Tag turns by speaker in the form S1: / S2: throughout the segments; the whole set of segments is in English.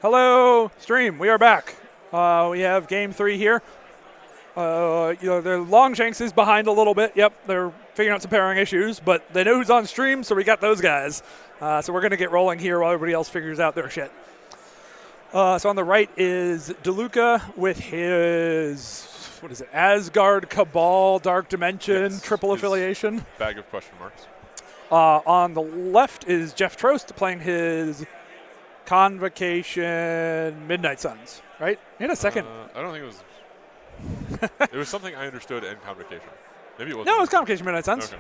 S1: Hello, stream. We are back. We have game 3 here. The Longshanks is behind a little bit. Yep, they're figuring out some pairing issues, but they know who's on stream, so we got those guys. So we're going to get rolling here while everybody else figures out their shit. So on the right is DeLuca with his, Asgard, Cabal, Dark Dimension, triple affiliation.
S2: Bag of question marks.
S1: On the left is Jeff Trost playing his Convocation Midnight Suns, right? In a second.
S2: I don't think it was. It was something I understood in Convocation. Maybe it wasn't.
S1: No, it was Convocation Midnight Suns.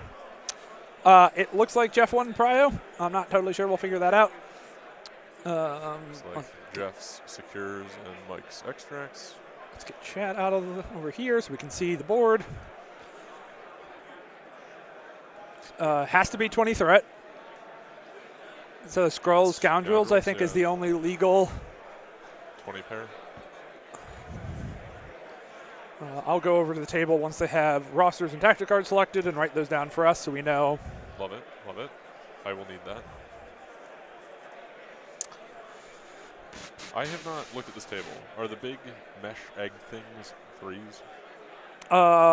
S2: Okay.
S1: It looks like Jeff won Prio. I'm not totally sure. We'll figure that out.
S2: It's like Jeff's secures and Mike's extracts.
S1: Let's get chat out of over here so we can see the board. Has to be 20 threat. So Skrulls, Scoundrels, I think, is the only legal.
S2: 20 pair.
S1: I'll go over to the table once they have rosters and tactic cards selected and write those down for us so we know.
S2: Love it. Love it. I will need that. I have not looked at this table. Are the big mesh egg things 3s?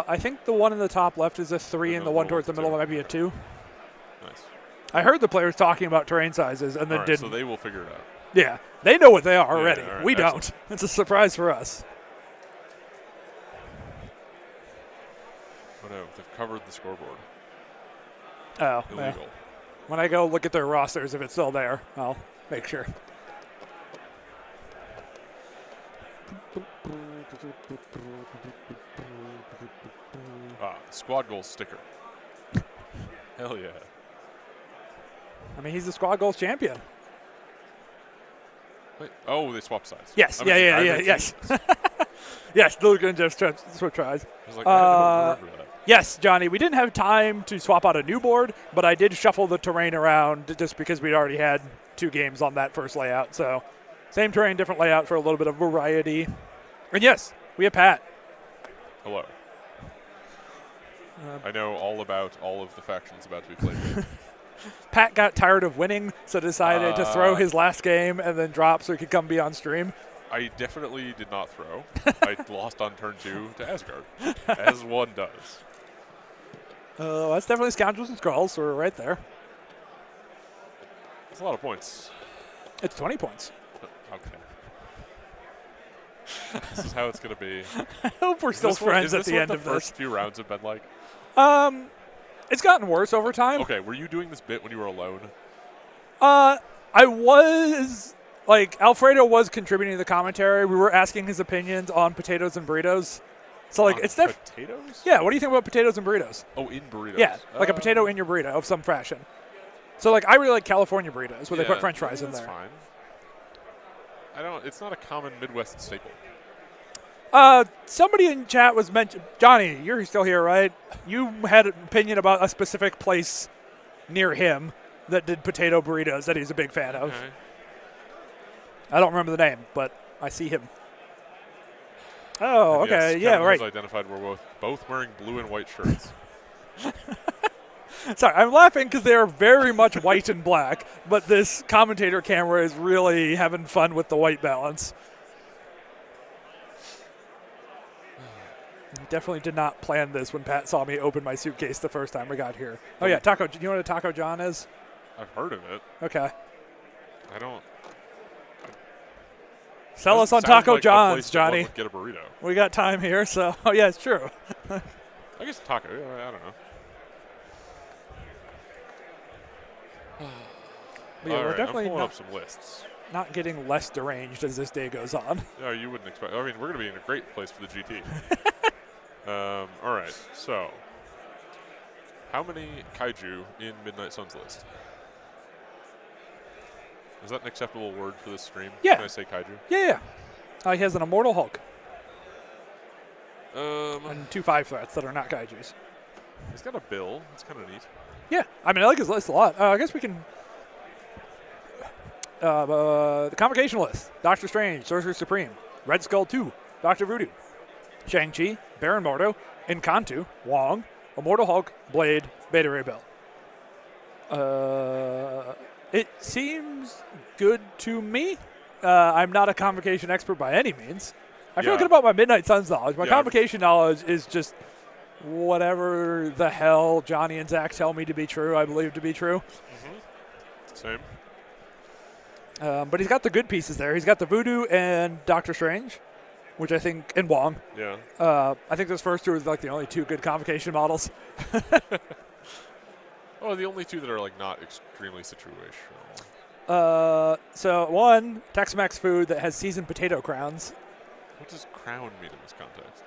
S1: I think the one in the top left is a 3 and the one towards the middle might be a 2.
S2: Nice.
S1: I heard the players talking about terrain sizes and then didn't.
S2: So they will figure it out.
S1: Yeah, they know what they are already.
S2: Right,
S1: we
S2: excellent.
S1: don't. It's a surprise for us.
S2: Oh no, they've covered the scoreboard.
S1: Oh,
S2: Illegal.
S1: When I go look at their rosters, if it's still there, I'll make sure.
S2: Squad goal sticker. Hell yeah.
S1: I mean, he's the squad goals champion.
S2: Wait, oh, they swapped sides.
S1: Yes, yes. Yes, Luke and Jeff switch tries.
S2: I was like, I don't remember that.
S1: Yes, Johnny, we didn't have time to swap out a new board, but I did shuffle the terrain around just because we'd already had 2 games on that first layout. So same terrain, different layout for a little bit of variety. And yes, we have Pat.
S2: Hello. I know all about all of the factions about to be played.
S1: Pat got tired of winning, so decided to throw his last game and then drop so he could come be on stream.
S2: I definitely did not throw. I lost on turn 2 to Asgard, as one does.
S1: That's definitely Scoundrels and Skrulls, so we're right there.
S2: That's a lot of points.
S1: It's 20 points.
S2: Okay. This is how it's going to be.
S1: I hope we're still friends at the end of this.
S2: First few rounds have been like?
S1: It's gotten worse over time.
S2: Okay, were you doing this bit when you were alone?
S1: I was, Alfredo was contributing to the commentary. We were asking his opinions on potatoes and burritos. So, it's
S2: potatoes?
S1: Yeah, what do you think about potatoes and burritos?
S2: Oh, in burritos.
S1: Yeah, like a potato in your burrito of some fashion. So, I really like California burritos where they put French fries in there.
S2: That's fine. It's not a common Midwest staple.
S1: Somebody in chat was mentioned. Johnny, you're still here, right? You had an opinion about a specific place near him that did potato burritos that he's a big fan of.
S2: Okay.
S1: I don't remember the name, but I see him. Oh, okay.
S2: Yes,
S1: yeah,
S2: Kevin
S1: right.
S2: has identified we're both wearing blue and white shirts.
S1: Sorry, I'm laughing because they are very much white and black, but this commentator camera is really having fun with the white balance. Definitely did not plan this when Pat saw me open my suitcase the first time we got here. Oh, yeah, Taco. Do you know what a Taco John is?
S2: I've heard of it.
S1: Okay.
S2: I don't.
S1: Sell us on Taco
S2: like
S1: John's, Johnny.
S2: Get a burrito.
S1: We got time here, so oh yeah, it's true.
S2: I guess taco. I don't know.
S1: But yeah, we're
S2: right,
S1: definitely
S2: I'm pulling up some lists.
S1: Not getting less deranged as this day goes on.
S2: No, you wouldn't expect. I mean, we're going to be in a great place for the GT. All right, so how many kaiju in Midnight Suns list? Is that an acceptable word for this stream?
S1: Yeah.
S2: Can I say kaiju?
S1: Yeah. He has an Immortal Hulk
S2: And
S1: and 2 5 threats that are not kaijus.
S2: He's got a bill. It's kind of neat.
S1: Yeah, I mean, I like his list a lot. I guess we can. The Convocation list: Doctor Strange, Sorcerer Supreme, Red Skull 2, Doctor Voodoo, Shang-Chi, Baron Mordo, Encanto, Wong, Immortal Hulk, Blade, Beta Ray Bill. It seems good to me. I'm not a convocation expert by any means. I feel
S2: Yeah.
S1: good about my Midnight Suns knowledge. My
S2: Yeah.
S1: convocation knowledge is just whatever the hell Johnny and Zach tell me to be true, I believe to be true.
S2: Same.
S1: But he's got the good pieces there. He's got the Voodoo and Doctor Strange, which I think, and Wong.
S2: Yeah.
S1: I think those first two are like the only two good convocation models.
S2: Oh, the only two that are like not extremely situational.
S1: So one, Tex-Mex food that has seasoned potato crowns.
S2: What does crown mean in this context?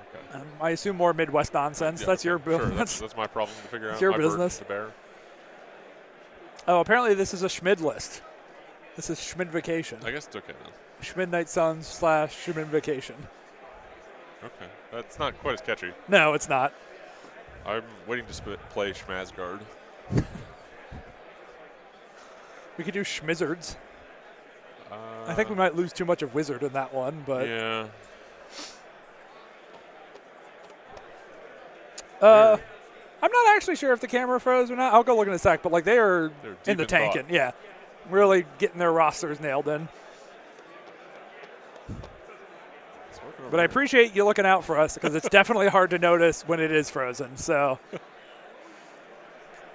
S2: Okay.
S1: I assume more Midwest nonsense.
S2: Yeah,
S1: That's your
S2: sure,
S1: business.
S2: that's my problem to figure out.
S1: It's your
S2: my burden
S1: business.
S2: to bear.
S1: Oh, apparently this is a Schmid list. This is Schmid Vacation.
S2: I guess it's okay then.
S1: Schmidnight Suns / Schmid Vacation.
S2: Okay. That's not quite as catchy.
S1: No, it's not.
S2: I'm waiting to play Asgard.
S1: We could do Schmizzards. I think we might lose too much of Wizard in that one, but
S2: Yeah.
S1: I'm not actually sure if the camera froze or not. I'll go look in a sec, but like they're
S2: They're
S1: in the
S2: deep in thought.
S1: tanking. Yeah, really getting their rosters nailed in.
S2: It's working over
S1: But I
S2: here.
S1: appreciate you looking out for us because it's definitely hard to notice when it is frozen. So I'm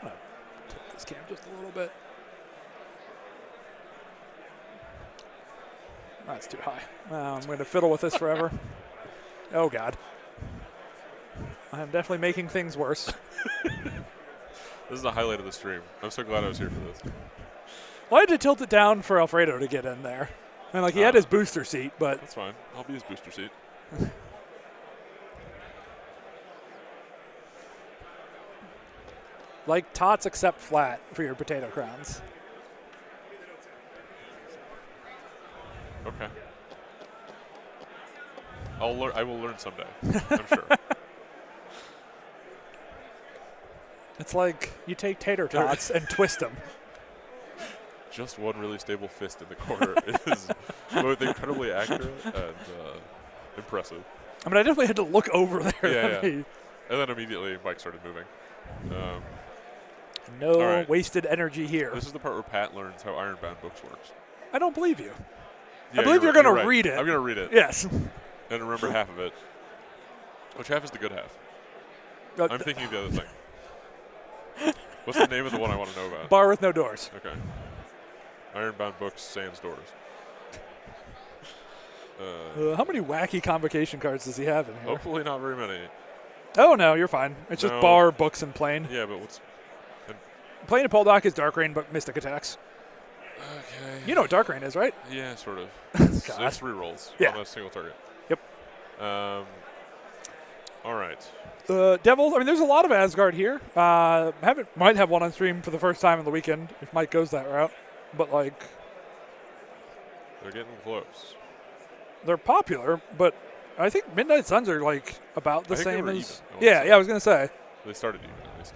S1: gonna tilt this cam just a little bit. That's too high. I'm going to fiddle with this forever. Oh, God. I'm definitely making things worse.
S2: This is the highlight of the stream. I'm so glad I was here for this.
S1: Well, I had to tilt it down for Alfredo to get in there. And, like, he had his booster seat, but
S2: That's fine. I'll be his booster seat.
S1: like tots except flat for your potato crowns.
S2: Okay. I will learn someday. I'm sure.
S1: It's like you take tater tots and twist them.
S2: Just one really stable fist in the corner is both incredibly accurate and impressive.
S1: I mean, I definitely had to look over there.
S2: Yeah, yeah. And then immediately Mike started moving.
S1: No
S2: All right.
S1: wasted energy here.
S2: This is the part where Pat learns how Ironbound Books works.
S1: I don't believe you.
S2: Yeah,
S1: believe you're
S2: right,
S1: gonna
S2: right.
S1: read it.
S2: I'm going to read it
S1: Yes.
S2: and remember half of it. Which half is the good half? I'm thinking of the other thing. What's the name of the one I want to know about?
S1: Bar with no doors.
S2: Okay. Ironbound Books, Sans Doors.
S1: How many wacky convocation cards does he have in here?
S2: Hopefully not very many.
S1: Oh, no, you're fine. It's just
S2: No.
S1: bar, books, and plain.
S2: Yeah, but what's...
S1: Plain and Poldock is Dark Rain, but Mystic Attacks.
S2: Okay.
S1: You know what Dark Rain is, right?
S2: Yeah, sort of.
S1: God.
S2: It's 3 rolls
S1: Yeah.
S2: on a single target.
S1: Yep.
S2: All right.
S1: Devils, I mean, there's a lot of Asgard here. Might have one on stream for the first time on the weekend if Mike goes that route. But, like,
S2: They're getting close.
S1: they're popular, but I think Midnight Suns are, like, about the
S2: I think they
S1: same
S2: were
S1: as...
S2: even, I wanna say.
S1: Yeah, I was going to say.
S2: They started even, at least.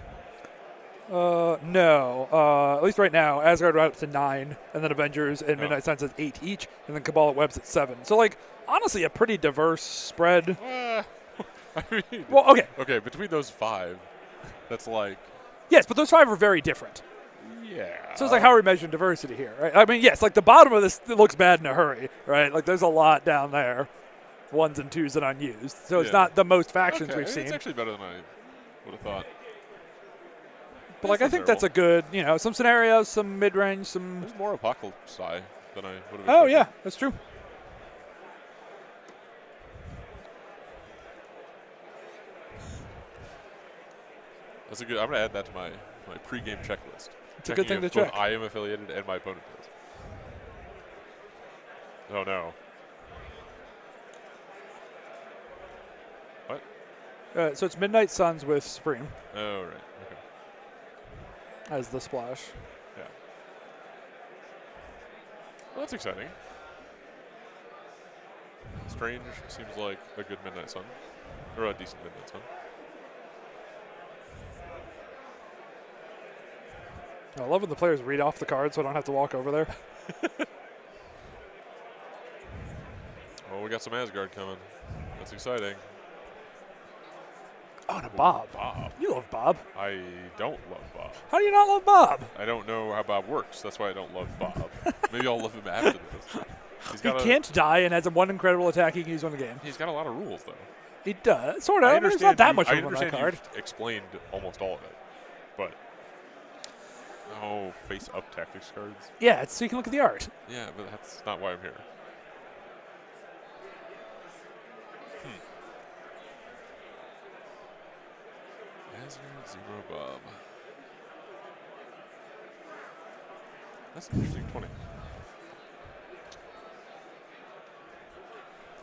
S1: No. At least right now, Asgard are up to 9, and then Avengers and
S2: Oh.
S1: Midnight Suns at 8 each, and then Cabal at Webs at 7. So, like, honestly, a pretty diverse spread.
S2: I mean...
S1: Well, okay.
S2: Okay, between those 5, that's like...
S1: Yes, but those 5 are very different.
S2: Yeah.
S1: So it's like how are we measuring diversity here, right? I mean, yes, like the bottom of this it looks bad in a hurry, right? Like there's a lot down there, 1s and 2s and unused. So it's
S2: Yeah.
S1: not the most factions
S2: Okay,
S1: we've seen.
S2: It's actually better than I would have thought.
S1: But like I think that's a good, some scenarios, some mid-range, some...
S2: There's more Apocalypse than I would have
S1: Oh,
S2: expected.
S1: yeah, that's true.
S2: That's a good... I'm going to add that to my pre-game checklist.
S1: It's a good thing to
S2: Checking if
S1: check.
S2: both I am affiliated and my opponent is. Oh, no. What?
S1: So it's Midnight Suns with Supreme
S2: Oh, right. Okay.
S1: as the splash.
S2: Yeah. Well, that's exciting. Strange seems like a good Midnight Sun. Or a decent Midnight Sun.
S1: I love when the players read off the card so I don't have to walk over there.
S2: Well, we got some Asgard coming. That's exciting.
S1: Oh, and a Bob.
S2: Bob.
S1: You love Bob.
S2: I don't love Bob.
S1: How do you not love Bob?
S2: I don't know how Bob works. That's why I don't love Bob. Maybe I'll love him after this.
S1: He can't die and has one incredible attack he can use on the game.
S2: He's got a lot of rules, though.
S1: He does. Sort of. There's not that much room on that card.
S2: You've explained almost all of it. But, face-up tactics cards.
S1: Yeah, so you can look at the art.
S2: Yeah, but that's not why I'm here. Asgard, Zero Bob. That's an interesting 20.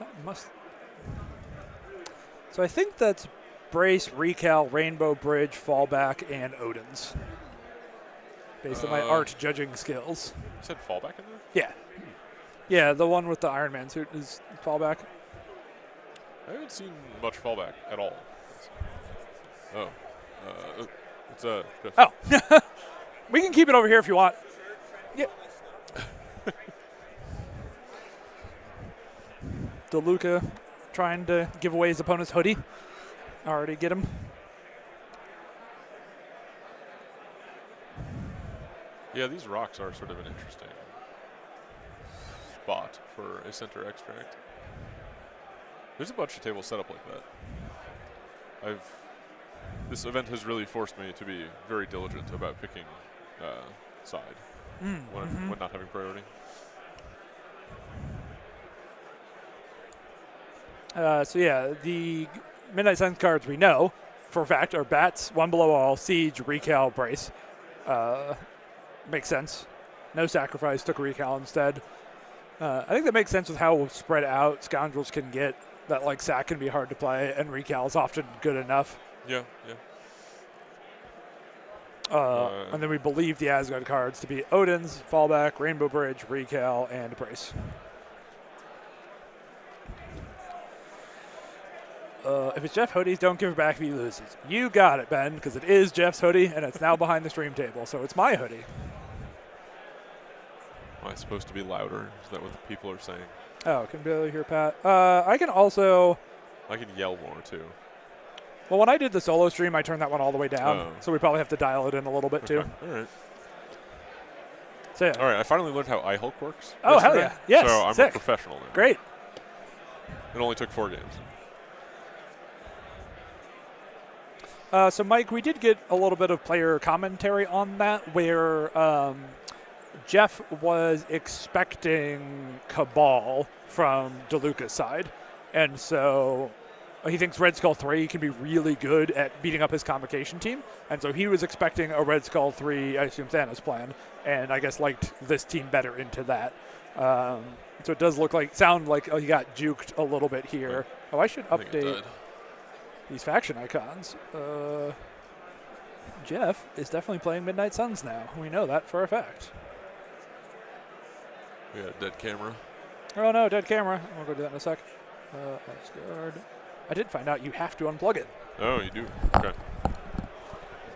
S1: That must. So I think that's Brace, Recal, Rainbow Bridge, Fallback, and Odin's. Based on my art judging skills.
S2: You said Fallback in there?
S1: Yeah. Yeah, the one with the Iron Man suit is Fallback.
S2: I haven't seen much Fallback at all. Oh. It's
S1: Oh. We can keep it over here if you want. Yep. DeLuca trying to give away his opponent's hoodie. Already get him.
S2: Yeah, these rocks are sort of an interesting spot for a center extract. There's a bunch of tables set up like that. This event has really forced me to be very diligent about picking side when not having priority.
S1: So yeah, the Midnight Suns cards we know for a fact are Bats, One Below All, Siege, Recal, Brace. Makes sense. No Sacrifice, took Recal instead. I think that makes sense with how spread out Scoundrels can get. That like Sack can be hard to play, and Recal is often good enough.
S2: Yeah.
S1: And then we believe the Asgard cards to be Odin's, Fallback, Rainbow Bridge, Recal, and Brace. If it's Jeff Hoodie's, don't give it back if he loses. You got it, Ben, because it is Jeff's hoodie, and it's now behind the stream table, so it's my hoodie.
S2: Am I supposed to be louder? Is that what the people are saying?
S1: Oh, can barely hear Pat. I can also...
S2: I can yell more, too.
S1: Well, when I did the solo stream, I turned that one all the way down, so we probably have to dial it in a little bit, too.
S2: All right.
S1: So, yeah.
S2: All right, I finally learned how iHulk works.
S1: Oh, hell yeah. Yes,
S2: so I'm
S1: sick.
S2: a professional now.
S1: Great.
S2: It only took 4 games.
S1: So, Mike, we did get a little bit of player commentary on that, where Jeff was expecting Cabal from DeLuca's side, and so he thinks Red Skull 3 can be really good at beating up his convocation team, and so he was expecting a Red Skull 3, I assume Thanos plan, and I guess liked this team better into that. So it does sound like he got juked a little bit here. Oh, I should update these faction icons. Jeff is definitely playing Midnight Suns now. We know that for a fact.
S2: We got a dead camera.
S1: Oh no, dead camera. We'll go do that in a sec. Asgard. I did find out you have to unplug it.
S2: Oh, you do? Okay.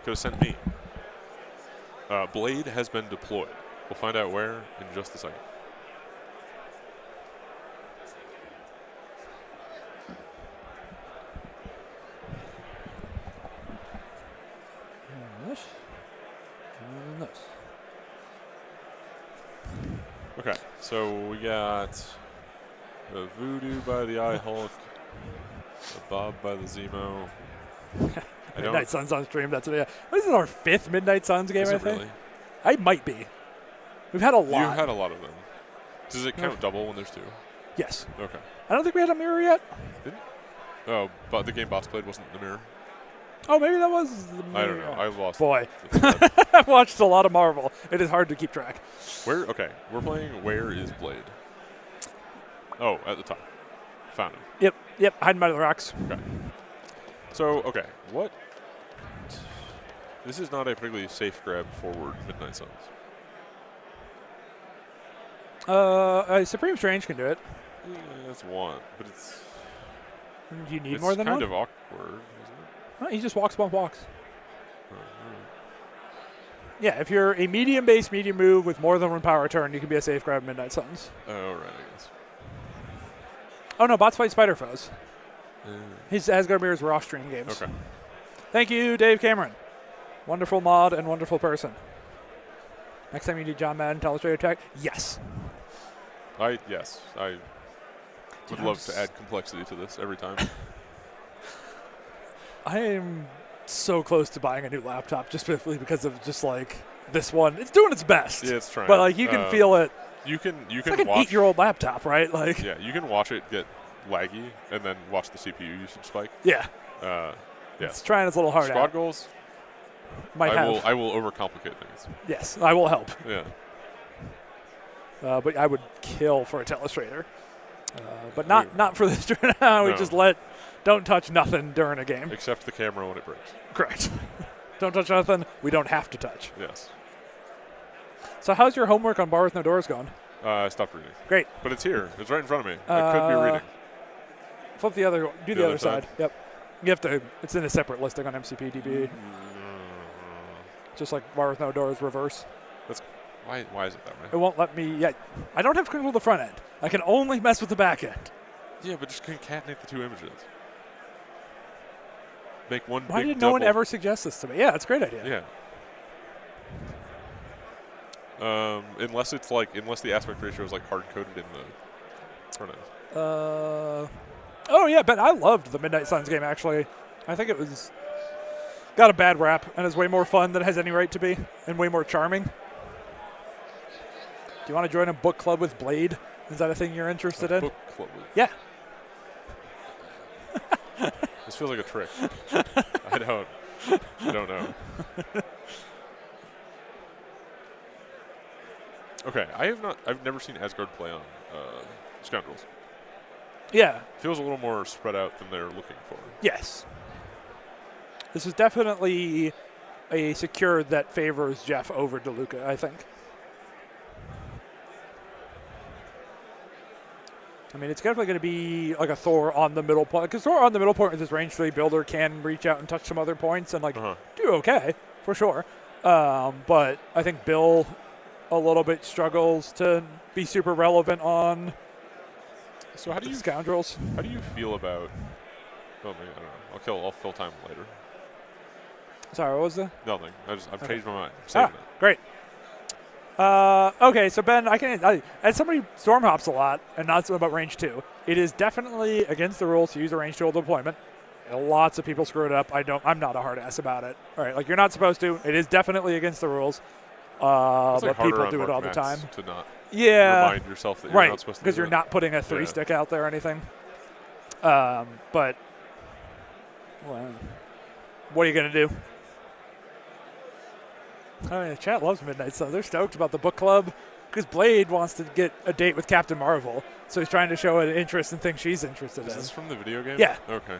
S2: Could have sent me. Blade has been deployed. We'll find out where in just a second.
S1: And this. And this.
S2: Okay, so we got the Voodoo by the iHulk, the Bob by the Zemo.
S1: Midnight Suns on stream. That's what. This is our 5th Midnight Suns game.
S2: Is
S1: I
S2: it
S1: think.
S2: really?
S1: I might be. We've had a lot.
S2: You've had a lot of them. Does it count double when there's 2?
S1: Yes.
S2: Okay.
S1: I don't think we had a mirror yet.
S2: Did it? Oh, but the game Boss played wasn't in the mirror.
S1: Oh, maybe that was the mirror.
S2: I don't know. I lost.
S1: Boy, I've watched a lot of Marvel. It is hard to keep track.
S2: Okay, we're playing Where is Blade? Oh, at the top. Found him.
S1: Yep, hiding by the rocks.
S2: Okay. So, what? This is not a particularly safe grab forward Midnight Suns.
S1: Supreme Strange can do it.
S2: Yeah, that's one, but it's...
S1: Do you need more than one?
S2: It's kind of awkward, isn't it?
S1: Well, he just walks, bump, walks.
S2: Oh,
S1: Yeah, if you're a medium base, medium move with more than 1 power turn, you can be a safe grab Midnight Suns.
S2: oh, right, I guess.
S1: Oh, no, bots fight spider foes. His Asgard mirrors were off-stream games.
S2: Okay.
S1: Thank you, Dave Cameron. Wonderful mod and wonderful person. Next time you need John Madden Telestrator Tech, yes.
S2: I would love to add complexity to this every time.
S1: I am so close to buying a new laptop just specifically because of just like this one. It's doing its best.
S2: Yeah, it's trying.
S1: But like you can feel it.
S2: You can
S1: It's like an
S2: watch
S1: 8-year-old laptop, right? Like
S2: yeah, you can watch it get laggy and then watch the CPU usage spike.
S1: yeah.
S2: Yeah.
S1: It's trying its little hard
S2: Squad
S1: out.
S2: goals.
S1: I
S2: will overcomplicate things.
S1: Yes, I will help.
S2: Yeah.
S1: But I would kill for a telestrator. But not for this. We
S2: No.
S1: just don't touch nothing during a game.
S2: Except the camera when it breaks.
S1: Correct. Don't touch nothing we don't have to touch.
S2: Yes.
S1: So how's your homework on Bar with No Doors going?
S2: I stopped reading.
S1: Great.
S2: But it's here. It's right in front of me. I could be reading.
S1: Flip the other. Do the other side. Yep. You have to. It's in a separate listing on MCPDB. Just like Bar with No Doors reverse.
S2: Why is it that way?
S1: It won't let me yet. I don't have control of the front end. I can only mess with the back end.
S2: Yeah, but just concatenate the two images. Make one
S1: Why
S2: big
S1: did no one
S2: double.
S1: ever suggest this to me? Yeah, it's a great idea.
S2: Yeah. Unless the aspect ratio is like hard coded in the front end.
S1: Oh yeah, but I loved the Midnight Suns game actually. I think it was got a bad rap and is way more fun than it has any right to be and way more charming. Do you want to join a book club with Blade? Is that a thing you're interested in?
S2: Book club.
S1: Yeah.
S2: This feels like a trick. I don't know. Okay, I've never seen Asgard play on Scoundrels.
S1: Yeah.
S2: Feels a little more spread out than they're looking for.
S1: Yes. This is definitely a secure that favors Jeff over DeLuca, I think. I mean, it's definitely going to be like a Thor on the middle point. Because Thor on the middle point with his range 3 builder can reach out and touch some other points and do okay, for sure. But I think Bill a little bit struggles to be super relevant on Scoundrels.
S2: How do you feel about? Well, maybe, I don't know. I'll fill time later.
S1: Sorry, what was the?
S2: Nothing. I've changed my mind. I'm saving it.
S1: Great. Okay, so Ben, as somebody storm hops a lot and not so about range 2, it is definitely against the rules to use a range 2 deployment. Lots of people screw it up. I'm not a hard ass about it. All right, like you're not supposed to. It is definitely against the rules. But people do it all the time.
S2: To not
S1: remind
S2: yourself that you're not supposed to.
S1: Because you're not putting a 3-stick out there or anything. But well, what are you gonna do? I mean, the chat loves Midnight Sun. They're stoked about the book club because Blade wants to get a date with Captain Marvel. So he's trying to show an interest in things she's interested in.
S2: Is this from the video game?
S1: Yeah.
S2: Okay.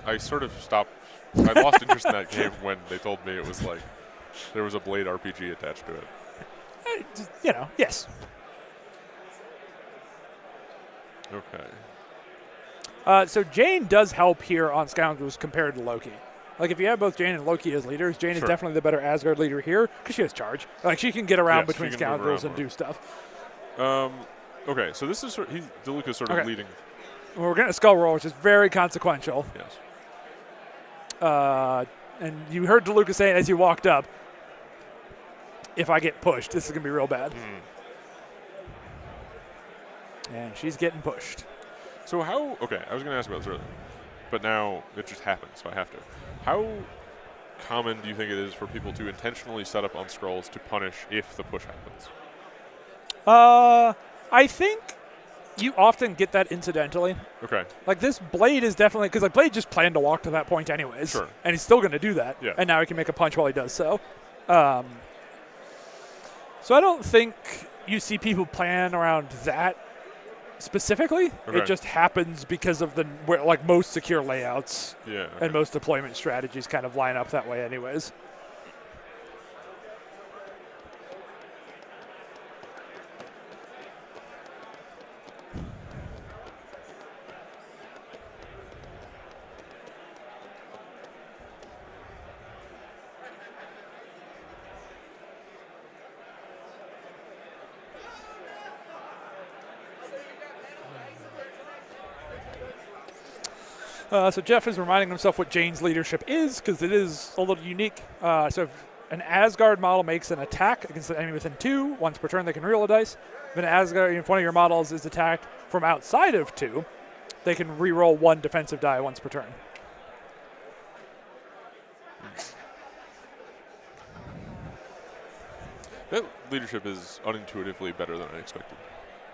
S2: I sort of stopped. I lost interest in that game when they told me it was like there was a Blade RPG attached to it.
S1: Yes.
S2: Okay.
S1: So Jane does help here on Scoundrels compared to Loki. Like, if you have both Jane and Loki as leaders, Jane is definitely the better Asgard leader here because she has charge. Like, she can get around between Scoundrels and do stuff.
S2: Okay, so this is DeLuca's sort of leading.
S1: We're getting a skull roll, which is very consequential.
S2: Yes.
S1: And you heard DeLuca say it as you walked up. If I get pushed, this is going to be real bad. And she's getting pushed.
S2: So okay, I was going to ask about this earlier, but now it just happened, so I have to. How common do you think it is for people to intentionally set up on scrolls to punish if the push happens?
S1: I think you often get that incidentally.
S2: Okay.
S1: Like this Blade is definitely, because like Blade just planned to walk to that point anyways.
S2: Sure.
S1: And he's still going to do that.
S2: Yeah.
S1: And now he can make a punch while he does so. So I don't think you see people plan around that specifically.
S2: Okay.
S1: It just happens because of most secure layouts and most deployment strategies kind of line up that way anyways. So Jeff is reminding himself what Jane's leadership is because it is a little unique. So an Asgard model makes an attack against the enemy within 2, once per turn they can reroll a dice. If an Asgard, if one of your models is attacked from outside of 2, they can reroll 1 defensive die once per turn.
S2: That leadership is unintuitively better than I expected.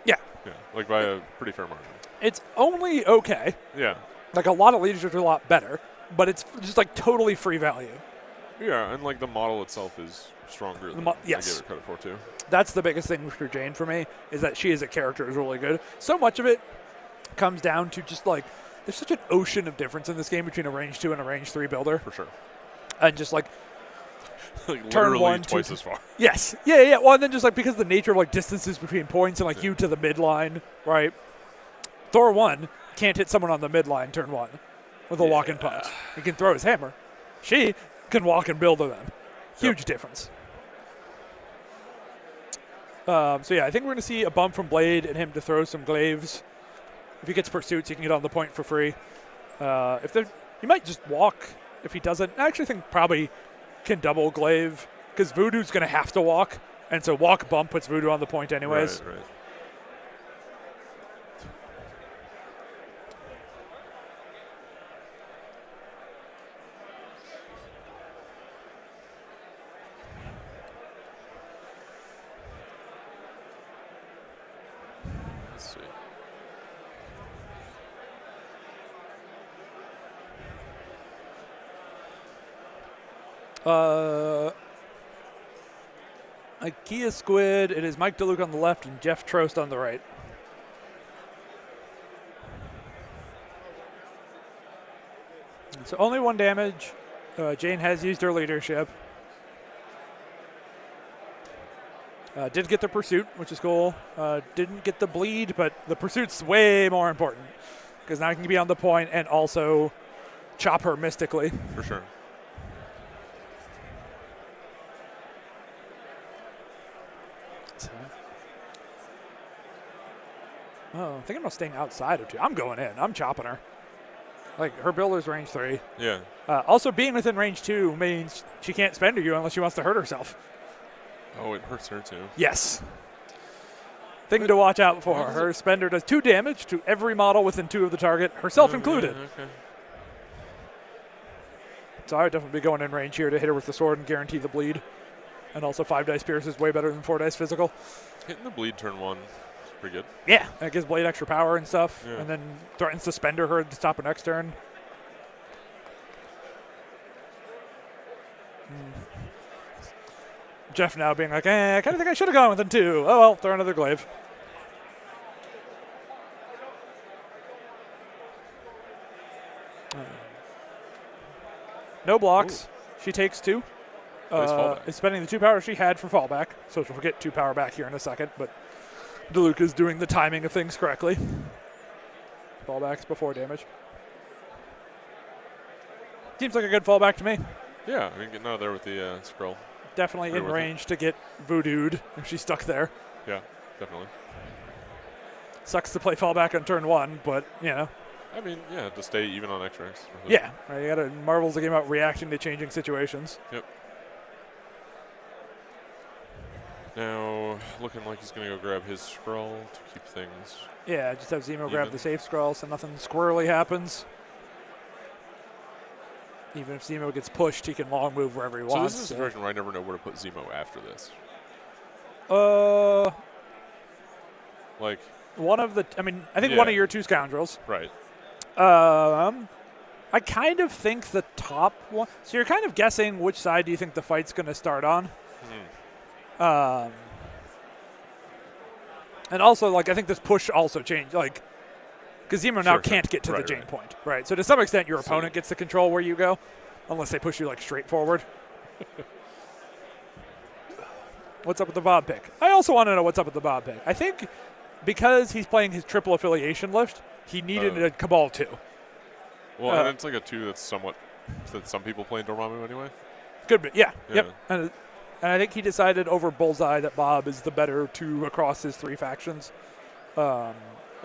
S1: Yeah.
S2: Yeah, like by a pretty fair margin.
S1: It's only okay.
S2: Yeah.
S1: Like, a lot of leaderships are a lot better, but it's just, like, totally free value.
S2: Yeah, and, like, the model itself is stronger than
S1: yes.
S2: I gave it credit for, too.
S1: That's the biggest thing for Jane for me, is that she as a character is really good. So much of it comes down to just, like, there's such an ocean of difference in this game between a range 2 and a range 3 builder.
S2: For sure.
S1: And just, like,
S2: like
S1: turn
S2: literally
S1: 1,
S2: twice
S1: 2,
S2: as far.
S1: Yes. Yeah. Well, and then just, like, because of the nature of, like, distances between points and, like, you to the midline, right? Thor 1 can't hit someone on the midline turn 1 with a walk-in punch. He can throw his hammer. She can walk and build to them. Huge difference. So, yeah, I think we're going to see a bump from Blade and him to throw some glaives. If he gets pursuits, he can get on the point for free. He might just walk if he doesn't. I actually think probably can double glaive because Voodoo's going to have to walk. And so walk bump puts Voodoo on the point anyways.
S2: Right. Let's see.
S1: IKEA Squid, it is Mike DeLuke on the left and Jeff Trost on the right. So only 1 damage. Jane has used her leadership. Did get the pursuit, which is cool. Didn't get the bleed, but the pursuit's way more important because now he can be on the point and also chop her mystically.
S2: For sure.
S1: Oh, I think I'm staying outside of 2. I'm going in. I'm chopping her. Like, her builder's range 3.
S2: Yeah.
S1: Also, being within range 2 means she can't spend you unless she wants to hurt herself.
S2: Oh, it hurts her too.
S1: Yes. Thing to watch out for. Her spender does 2 damage to every model within 2 of the target, herself included.
S2: Okay.
S1: So I would definitely be going in range here to hit her with the sword and guarantee the bleed. And also 5 dice pierce is way better than 4 dice physical.
S2: Hitting the bleed turn 1 is pretty good.
S1: Yeah, that gives Blade extra power and stuff.
S2: Yeah.
S1: And then threatens to spender her at the top of next turn. Jeff now being like, I kind of think I should have gone within 2. Oh, well, throw another glaive. No blocks. Ooh. She takes 2. Is spending the 2 power she had for fallback. So she'll get 2 power back here in a second. But DeLuke is doing the timing of things correctly. Fallbacks before damage. Seems like a good fallback to me.
S2: Yeah, I mean, getting out of there with the scroll.
S1: Definitely in range to get voodooed if she's stuck there.
S2: Yeah, definitely.
S1: Sucks to play fallback on turn 1, but, you know.
S2: I mean, yeah, to stay even on X-ranks.
S1: Yeah, right, you gotta Marvel's the game about reacting to changing situations.
S2: Yep. Now, looking like he's going to go grab his scroll to keep things.
S1: Yeah, just have Zemo grab the safe scroll so nothing squirrely happens. Even if Zemo gets pushed, he can long move wherever he wants.
S2: So this is a situation where I never know where to put Zemo after this. Like.
S1: One of the, I think one of your 2 scoundrels.
S2: Right.
S1: I kind of think the top one. So you're kind of guessing which side do you think the fight's going to start on. And also, like, I think this push also changed, like, because Zemo now can't get to the Jane point, right? So to some extent, your opponent gets to control where you go, unless they push you, like, straight forward. What's up with the Bob pick? I also want to know what's up with the Bob pick. I think because he's playing his triple affiliation lift, he needed a Cabal 2.
S2: Well, and it's like a 2 that's somewhat, that some people play in Dormammu anyway.
S1: Could be, yeah. Yep. And I think he decided over Bullseye that Bob is the better 2 across his 3 factions.
S2: That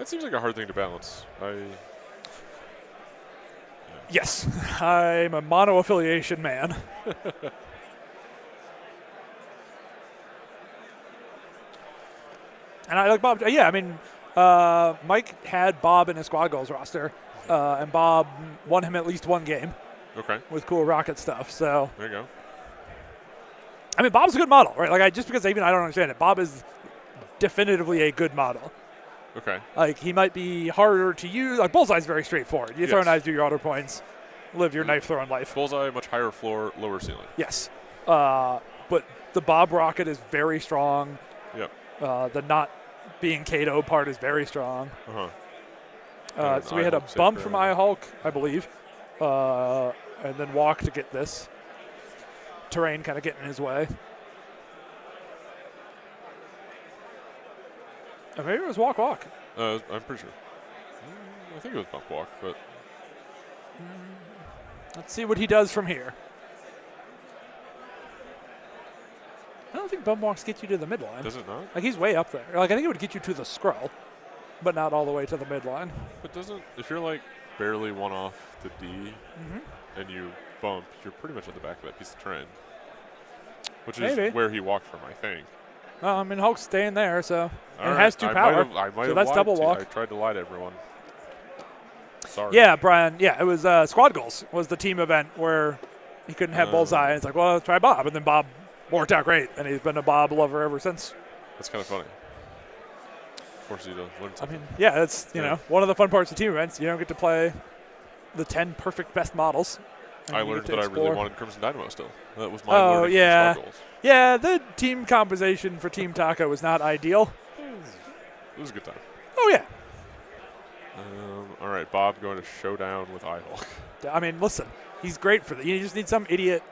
S2: seems like a hard thing to balance.
S1: Yes, I'm a mono-affiliation man. And I like Bob. Yeah, I mean, Mike had Bob in his squad goals roster, and Bob won him at least one game.
S2: Okay.
S1: With cool rocket stuff. So
S2: there you go.
S1: I mean, Bob's a good model, right? Like, just because I don't understand it, Bob is definitively a good model.
S2: Okay.
S1: Like, he might be harder to use. Like, Bullseye's very straightforward. You throw knives, do your auto points, live your knife throwing life.
S2: Bullseye, much higher floor, lower ceiling.
S1: Yes. But the Bob rocket is very strong.
S2: Yep.
S1: The not being Kato part is very strong. So we had a bump from iHulk, I believe, and then walk to get this. Terrain kind of getting in his way. Or maybe it was walk.
S2: I'm pretty sure. I think it was bump walk, but.
S1: Let's see what he does from here. I don't think bump walks get you to the midline.
S2: Does it not?
S1: Like, he's way up there. Like, I think it would get you to the scroll, but not all the way to the midline.
S2: But if you're like barely one off the D and you bump, you're pretty much at the back of that piece of terrain. Which is where he walked from, I think.
S1: Well, I mean, Hulk's staying there, so. And it has 2
S2: I
S1: power.
S2: might
S1: so
S2: have
S1: that's double walk.
S2: I tried to lie to everyone. Sorry.
S1: Yeah, Brian. Yeah, it was Squad Goals was the team event where he couldn't have Bullseye. And it's like, well, let's try Bob. And then Bob worked out great, and he's been a Bob lover ever since.
S2: That's kind of funny. Forces you to learn something.
S1: I mean, yeah, that's, you know, one of the fun parts of team events. You don't get to play the 10 perfect best models.
S2: I learned that I really wanted Crimson Dynamo still. That was my learning from Squad Goals.
S1: Yeah, the team composition for Team Taco was not ideal.
S2: It was a good time.
S1: Oh, yeah.
S2: All right, Bob going to showdown with iHulk.
S1: I mean, listen, he's great for that. You just need some idiot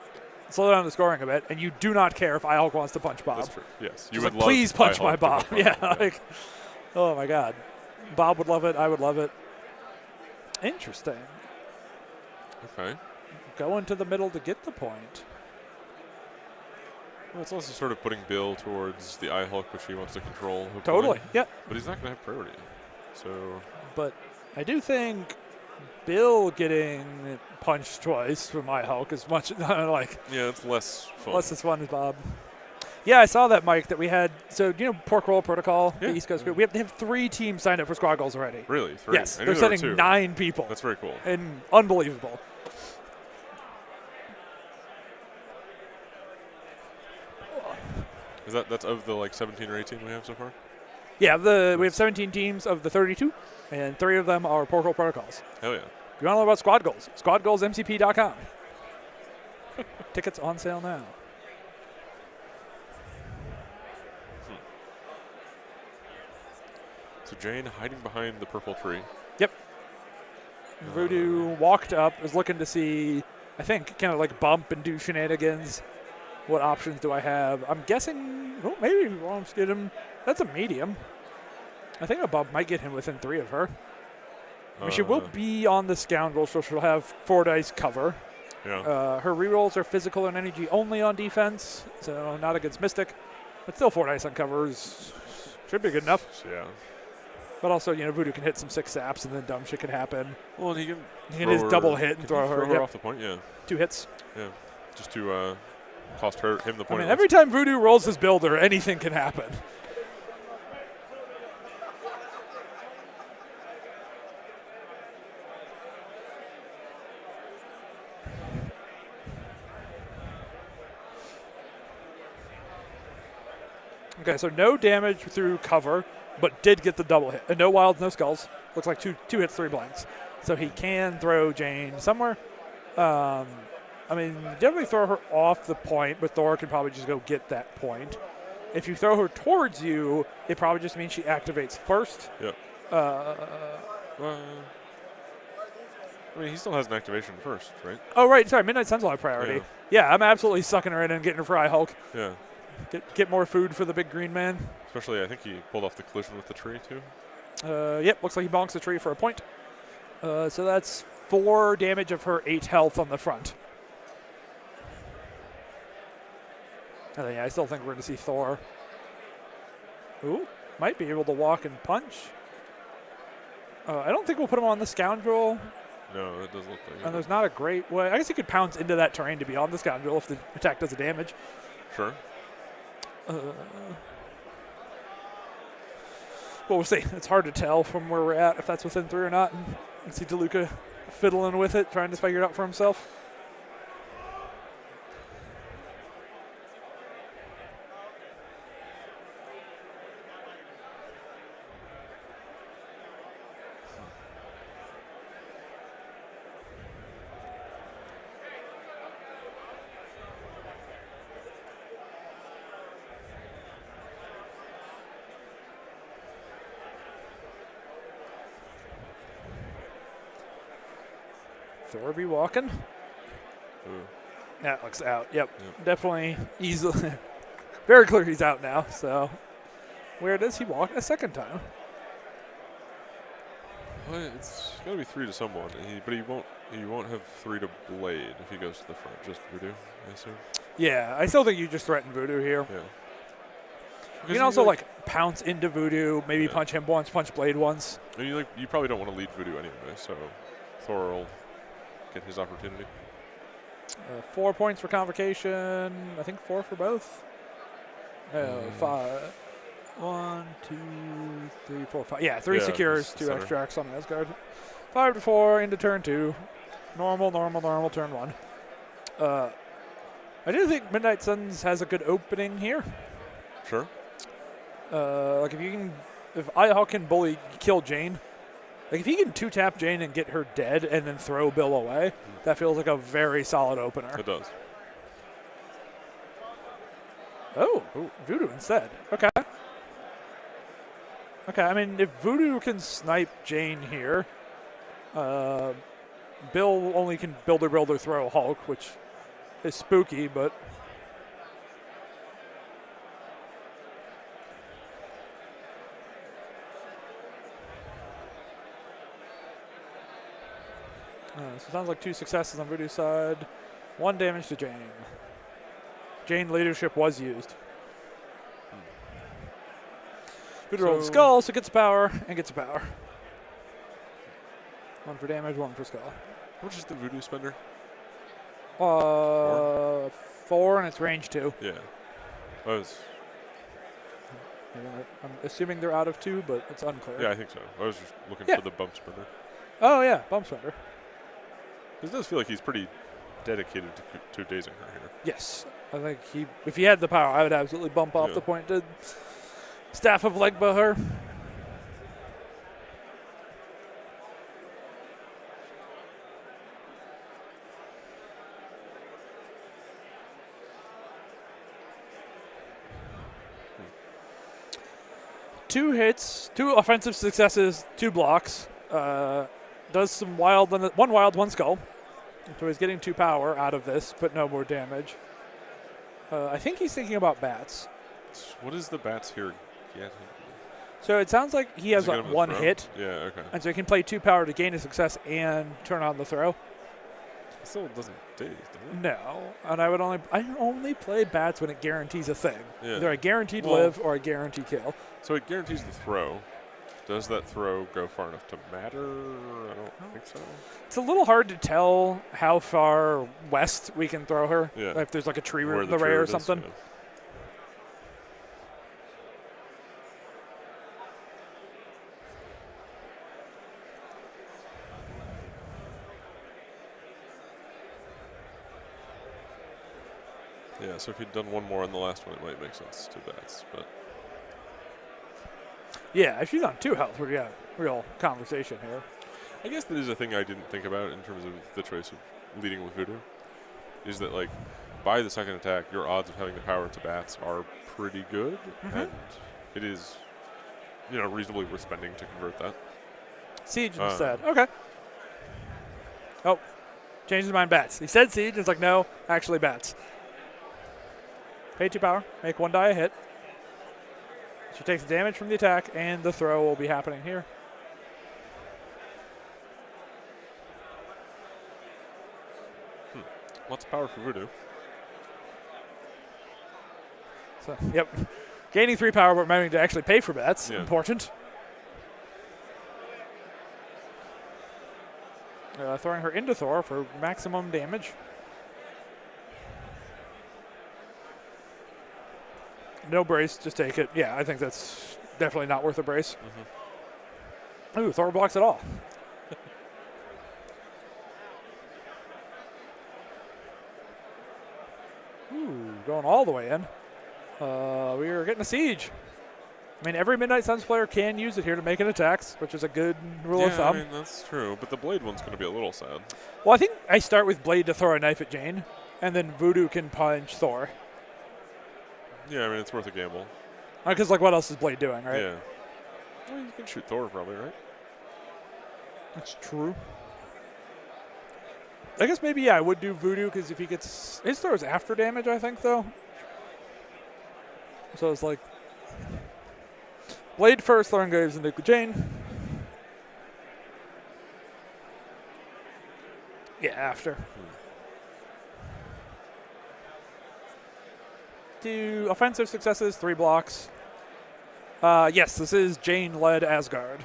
S1: slow down the scoring a bit, and you do not care if iHulk wants to punch Bob.
S2: That's true. Yes,
S1: you would love. Please punch my Bob. Yeah, like, oh my God, Bob would love it. I would love it. Interesting.
S2: Okay.
S1: Going to the middle to get the point.
S2: Well, it's also sort of putting Bill towards the iHulk, which he wants to control. Hopefully.
S1: Totally. Yep.
S2: But he's not going to have priority. So.
S1: But I do think Bill getting punched twice from iHulk is much like.
S2: Yeah, it's less fun.
S1: Less as fun as Bob. Yeah, I saw that, Mike, that we had. So, you know, Pork Roll Protocol, the East Coast group. We have 3 teams signed up for Squad Goals already.
S2: Really? 3?
S1: Yes. They're sending 9 people.
S2: That's very cool.
S1: And unbelievable.
S2: That's of the like 17 or 18 we have so far?
S1: Yeah, we have 17 teams of the 32, and 3 of them are Pork Roll Protocols.
S2: Hell yeah.
S1: If you want to know about Squad Goals, squadgoalsmcp.com. Tickets on sale now.
S2: So Jane hiding behind the purple tree.
S1: Yep. Voodoo walked up, was looking to see, I think, kind of like bump and do shenanigans. What options do I have? I'm guessing, maybe wants to get him. That's a medium. I think a bump might get him within 3 of her. I mean, she will be on the Scoundrel, so she'll have 4 dice cover.
S2: Yeah.
S1: Her rerolls are physical and energy only on defense, so not against Mystic. But still 4 dice on covers should be good enough.
S2: Yeah.
S1: But also, you know, Voodoo can hit some 6 saps and then dumb shit can happen.
S2: Well, and he can
S1: just double hit and throw her
S2: off the point, yeah.
S1: 2 hits.
S2: Yeah. Just to cost him the point.
S1: I mean, every time Voodoo rolls his builder, anything can happen. Okay, so no damage through cover, but did get the double hit. And no wilds, no skulls. Looks like 2 hits, 3 blanks. So he can throw Jane somewhere. I mean, definitely throw her off the point, but Thor can probably just go get that point. If you throw her towards you, it probably just means she activates first.
S2: Yep. I mean, he still has an activation first, right?
S1: Oh, right. Sorry, Midnight Sun's on priority. Yeah, I'm absolutely sucking her in and getting her for iHulk.
S2: Yeah.
S1: Get more food for the big green man.
S2: Especially, I think he pulled off the collision with the tree, too.
S1: Yep, looks like he bonks the tree for a point. So that's 4 damage of her 8 health on the front. I still think we're going to see Thor. Ooh, might be able to walk and punch. I don't think we'll put him on the Scoundrel.
S2: No, it does look like it.
S1: And there's not a great way. I guess he could pounce into that terrain to be on the Scoundrel if the attack does the damage.
S2: Sure.
S1: Well, we'll see. It's hard to tell from where we're at if that's within 3 or not. You see DeLuca fiddling with it, trying to figure it out for himself. Thorby walking.
S2: Ooh.
S1: That looks out. Yep. Definitely easily. Very clear he's out now. So where does he walk a second time?
S2: Well, it's got to be 3 to someone, but he won't have 3 to Blade if he goes to the front. Just Voodoo, I assume.
S1: Yeah, I still think you just threaten Voodoo here.
S2: Yeah.
S1: You can also like pounce into Voodoo, maybe punch him once, punch Blade once.
S2: And you probably don't want to lead Voodoo anyway, so Thor will get his opportunity.
S1: 4 points for Convocation. I think 4 for both. 5. 1, 2, 3, 4, 5. Yeah, 3 secures, 2 extracts on Asgard. 5 to 4 into turn 2. Normal turn 1. I do think Midnight Suns has a good opening here.
S2: Sure.
S1: Like if Ihawk can bully kill Jane, like if he can 2-tap Jane and get her dead and then throw Bill away, that feels like a very solid opener.
S2: It does.
S1: Oh, Voodoo instead. Okay. I mean, if Voodoo can snipe Jane here, Bill only can builder throw Hulk, which is spooky, but so it sounds like 2 successes on Voodoo's side. 1 damage to Jane. Jane leadership was used. Voodoo rolled skull, so gets a power and gets a power. 1 for damage, 1 for skull.
S2: How much is the Voodoo spender?
S1: 4 and it's range 2.
S2: Yeah.
S1: I'm assuming they're out of 2, but it's unclear.
S2: Yeah, I think so. I was just looking for the bump spender.
S1: Oh, yeah, bump spender.
S2: It does feel like he's pretty dedicated to dazing her here.
S1: Yes. I think if he had the power, I would absolutely bump off the pointed Staff of Legba her. Two hits, 2 offensive successes, 2 blocks. Does some wild, 1 wild, 1 skull. So he's getting 2 power out of this, but no more damage. I think he's thinking about bats.
S2: What is the bats here get?
S1: So it sounds like he has like 1 hit.
S2: Yeah, okay.
S1: And so he can play 2 power to gain a success and turn on the throw.
S2: It still doesn't daze, does it?
S1: No. And I only play bats when it guarantees a thing.
S2: Yeah.
S1: Either a guaranteed live or a guaranteed kill.
S2: So it guarantees the throw. Does that throw go far enough to matter? I don't think so.
S1: It's a little hard to tell how far west we can throw her.
S2: Yeah.
S1: If there's like a tree
S2: Where
S1: root in the ray or something.
S2: Yeah, so if he'd done 1 more on the last one, it might make sense to bats. But
S1: yeah, if she's on 2 health, we got real conversation here.
S2: I guess that is a thing I didn't think about in terms of the choice of leading with Voodoo. Is that like by the second attack, your odds of having the power to bats are pretty good, and it is, reasonably worth spending to convert that.
S1: Siege instead. Okay. Oh, changed his mind. Bats. He said siege. It's like no, actually bats. Pay 2 power. Make 1 die a hit. She takes damage from the attack, and the throw will be happening here.
S2: Lots of power for Voodoo.
S1: So, yep. Gaining 3 power, but remembering to actually pay for bats.
S2: Yeah.
S1: Important. Throwing her into Thor for maximum damage. No brace, just take it. Yeah, I think that's definitely not worth a brace. Ooh, Thor blocks it all. Ooh, going all the way in. We are getting a siege. I mean, every Midnight Suns player can use it here to make an attacks, which is a good rule of thumb.
S2: I mean, that's true, but the blade one's going to be a little sad.
S1: Well, I think I start with Blade to throw a knife at Jane, and then Voodoo can punch Thor.
S2: Yeah, I mean, it's worth a gamble.
S1: Because, like, what else is Blade doing, right?
S2: Yeah. Well, you can shoot Thor probably, right?
S1: That's true. I guess maybe, yeah, I would do Voodoo, because if he gets... His Thor is after damage, I think, though. So it's like... Blade first, Thor goes into Jane. Yeah, after. Do offensive successes, 3 blocks. Yes, this is Jane-led Asgard.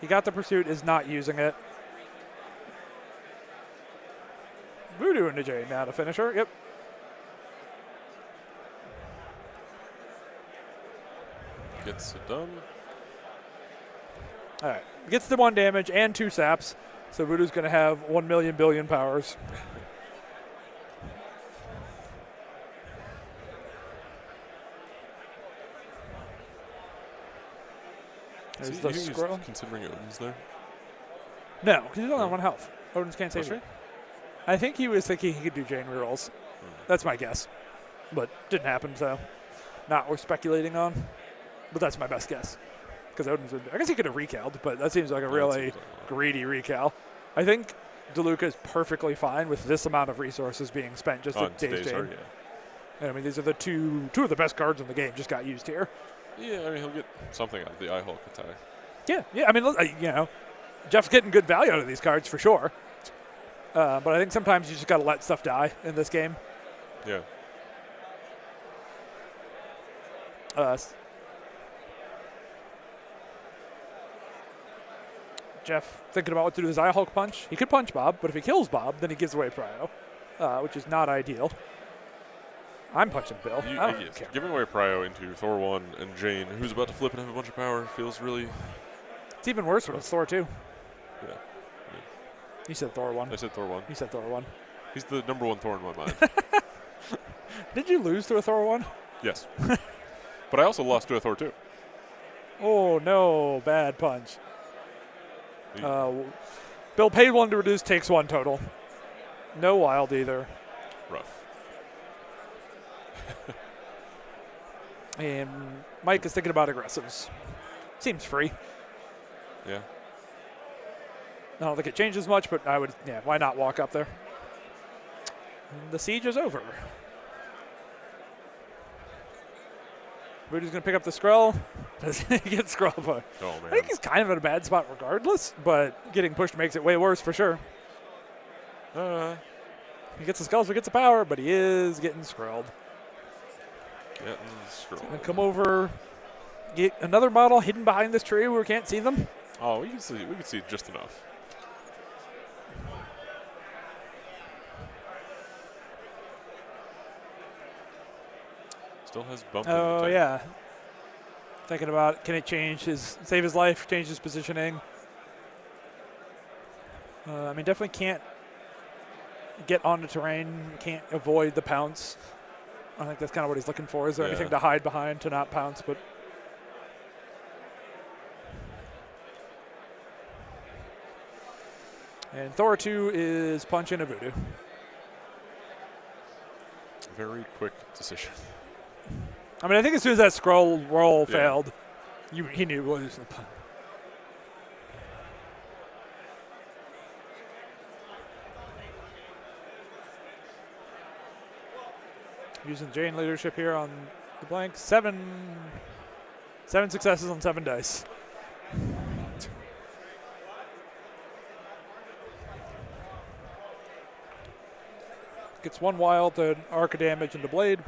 S1: He got the pursuit, is not using it. Voodoo into Jane now to finish her. Yep.
S2: Gets it done.
S1: All right. Gets the 1 damage and 2 saps. So Voodoo's going to have 1 million billion powers. There's the scroll.
S2: Considering Odin's there?
S1: No, because he's only on 1 health. Odin's can't save him. I think he was thinking he could do Jane rerolls. That's my guess. But didn't happen, so not worth speculating on. But that's my best guess. Because Odin's I guess he could have recaled, but that seems like a really greedy recal. I think DeLuca is perfectly fine with this amount of resources being spent just to daze Jane. I mean, these are the two of the best cards in the game just got used here.
S2: Yeah, I mean, he'll get something out of the Eye Hulk attack.
S1: Yeah. I mean, you know, Jeff's getting good value out of these cards for sure. But I think sometimes you just got to let stuff die in this game.
S2: Yeah.
S1: Jeff thinking about what to do with his Eye Hulk punch. He could punch Bob, but if he kills Bob, then he gives away Prio, which is not ideal. I'm punching Bill. I don't care.
S2: Giving away Prio into Thor 1 and Jane, who's about to flip and have a bunch of power, feels really...
S1: It's even worse when it's Thor 2.
S2: Yeah.
S1: You said Thor 1.
S2: I said Thor 1.
S1: You said Thor 1.
S2: He's the number 1 Thor in my mind.
S1: Did you lose to a Thor 1?
S2: Yes. But I also lost to a Thor 2.
S1: Oh, no. Bad punch. Bill paid 1 to reduce, takes 1 total. No wild either.
S2: Rough.
S1: And Mike is thinking about aggressives. Seems free.
S2: Yeah.
S1: I don't think it changes much, but I would, why not walk up there? And the siege is over. Voodoo's going to pick up the scroll. Does he get scroll push?
S2: Oh, man.
S1: I think he's kind of in a bad spot regardless, but getting pushed makes it way worse for sure. He gets the skulls, he gets the power, but he is getting scrolled. And come over, get another model hidden behind this tree where we can't see them.
S2: Oh, we can see just enough. Still has bump.
S1: Oh yeah. Thinking about can it save his life, change his positioning. I mean, definitely can't get on the terrain, can't avoid the pounce. I think that's kind of what he's looking for. Is there anything to hide behind to not pounce? But and Thor 2 is punch into Voodoo.
S2: Very quick decision.
S1: I mean, I think as soon as that scroll roll failed, he knew what he was going to punch. Using Jane leadership here on the blank. 7 successes on 7 dice. Gets 1 wild to arc of damage into Blade.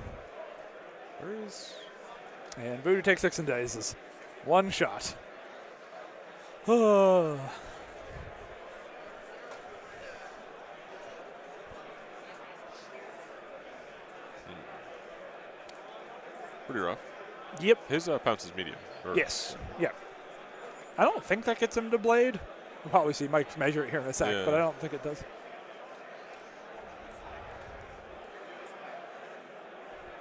S1: And Voodoo takes 6 and dazes. 1 shot.
S2: pretty rough.
S1: Yep.
S2: His pounce is medium.
S1: Yes. Yeah. I don't think that gets him to blade. We'll probably see Mike measure it here in a sec, but I don't think it does.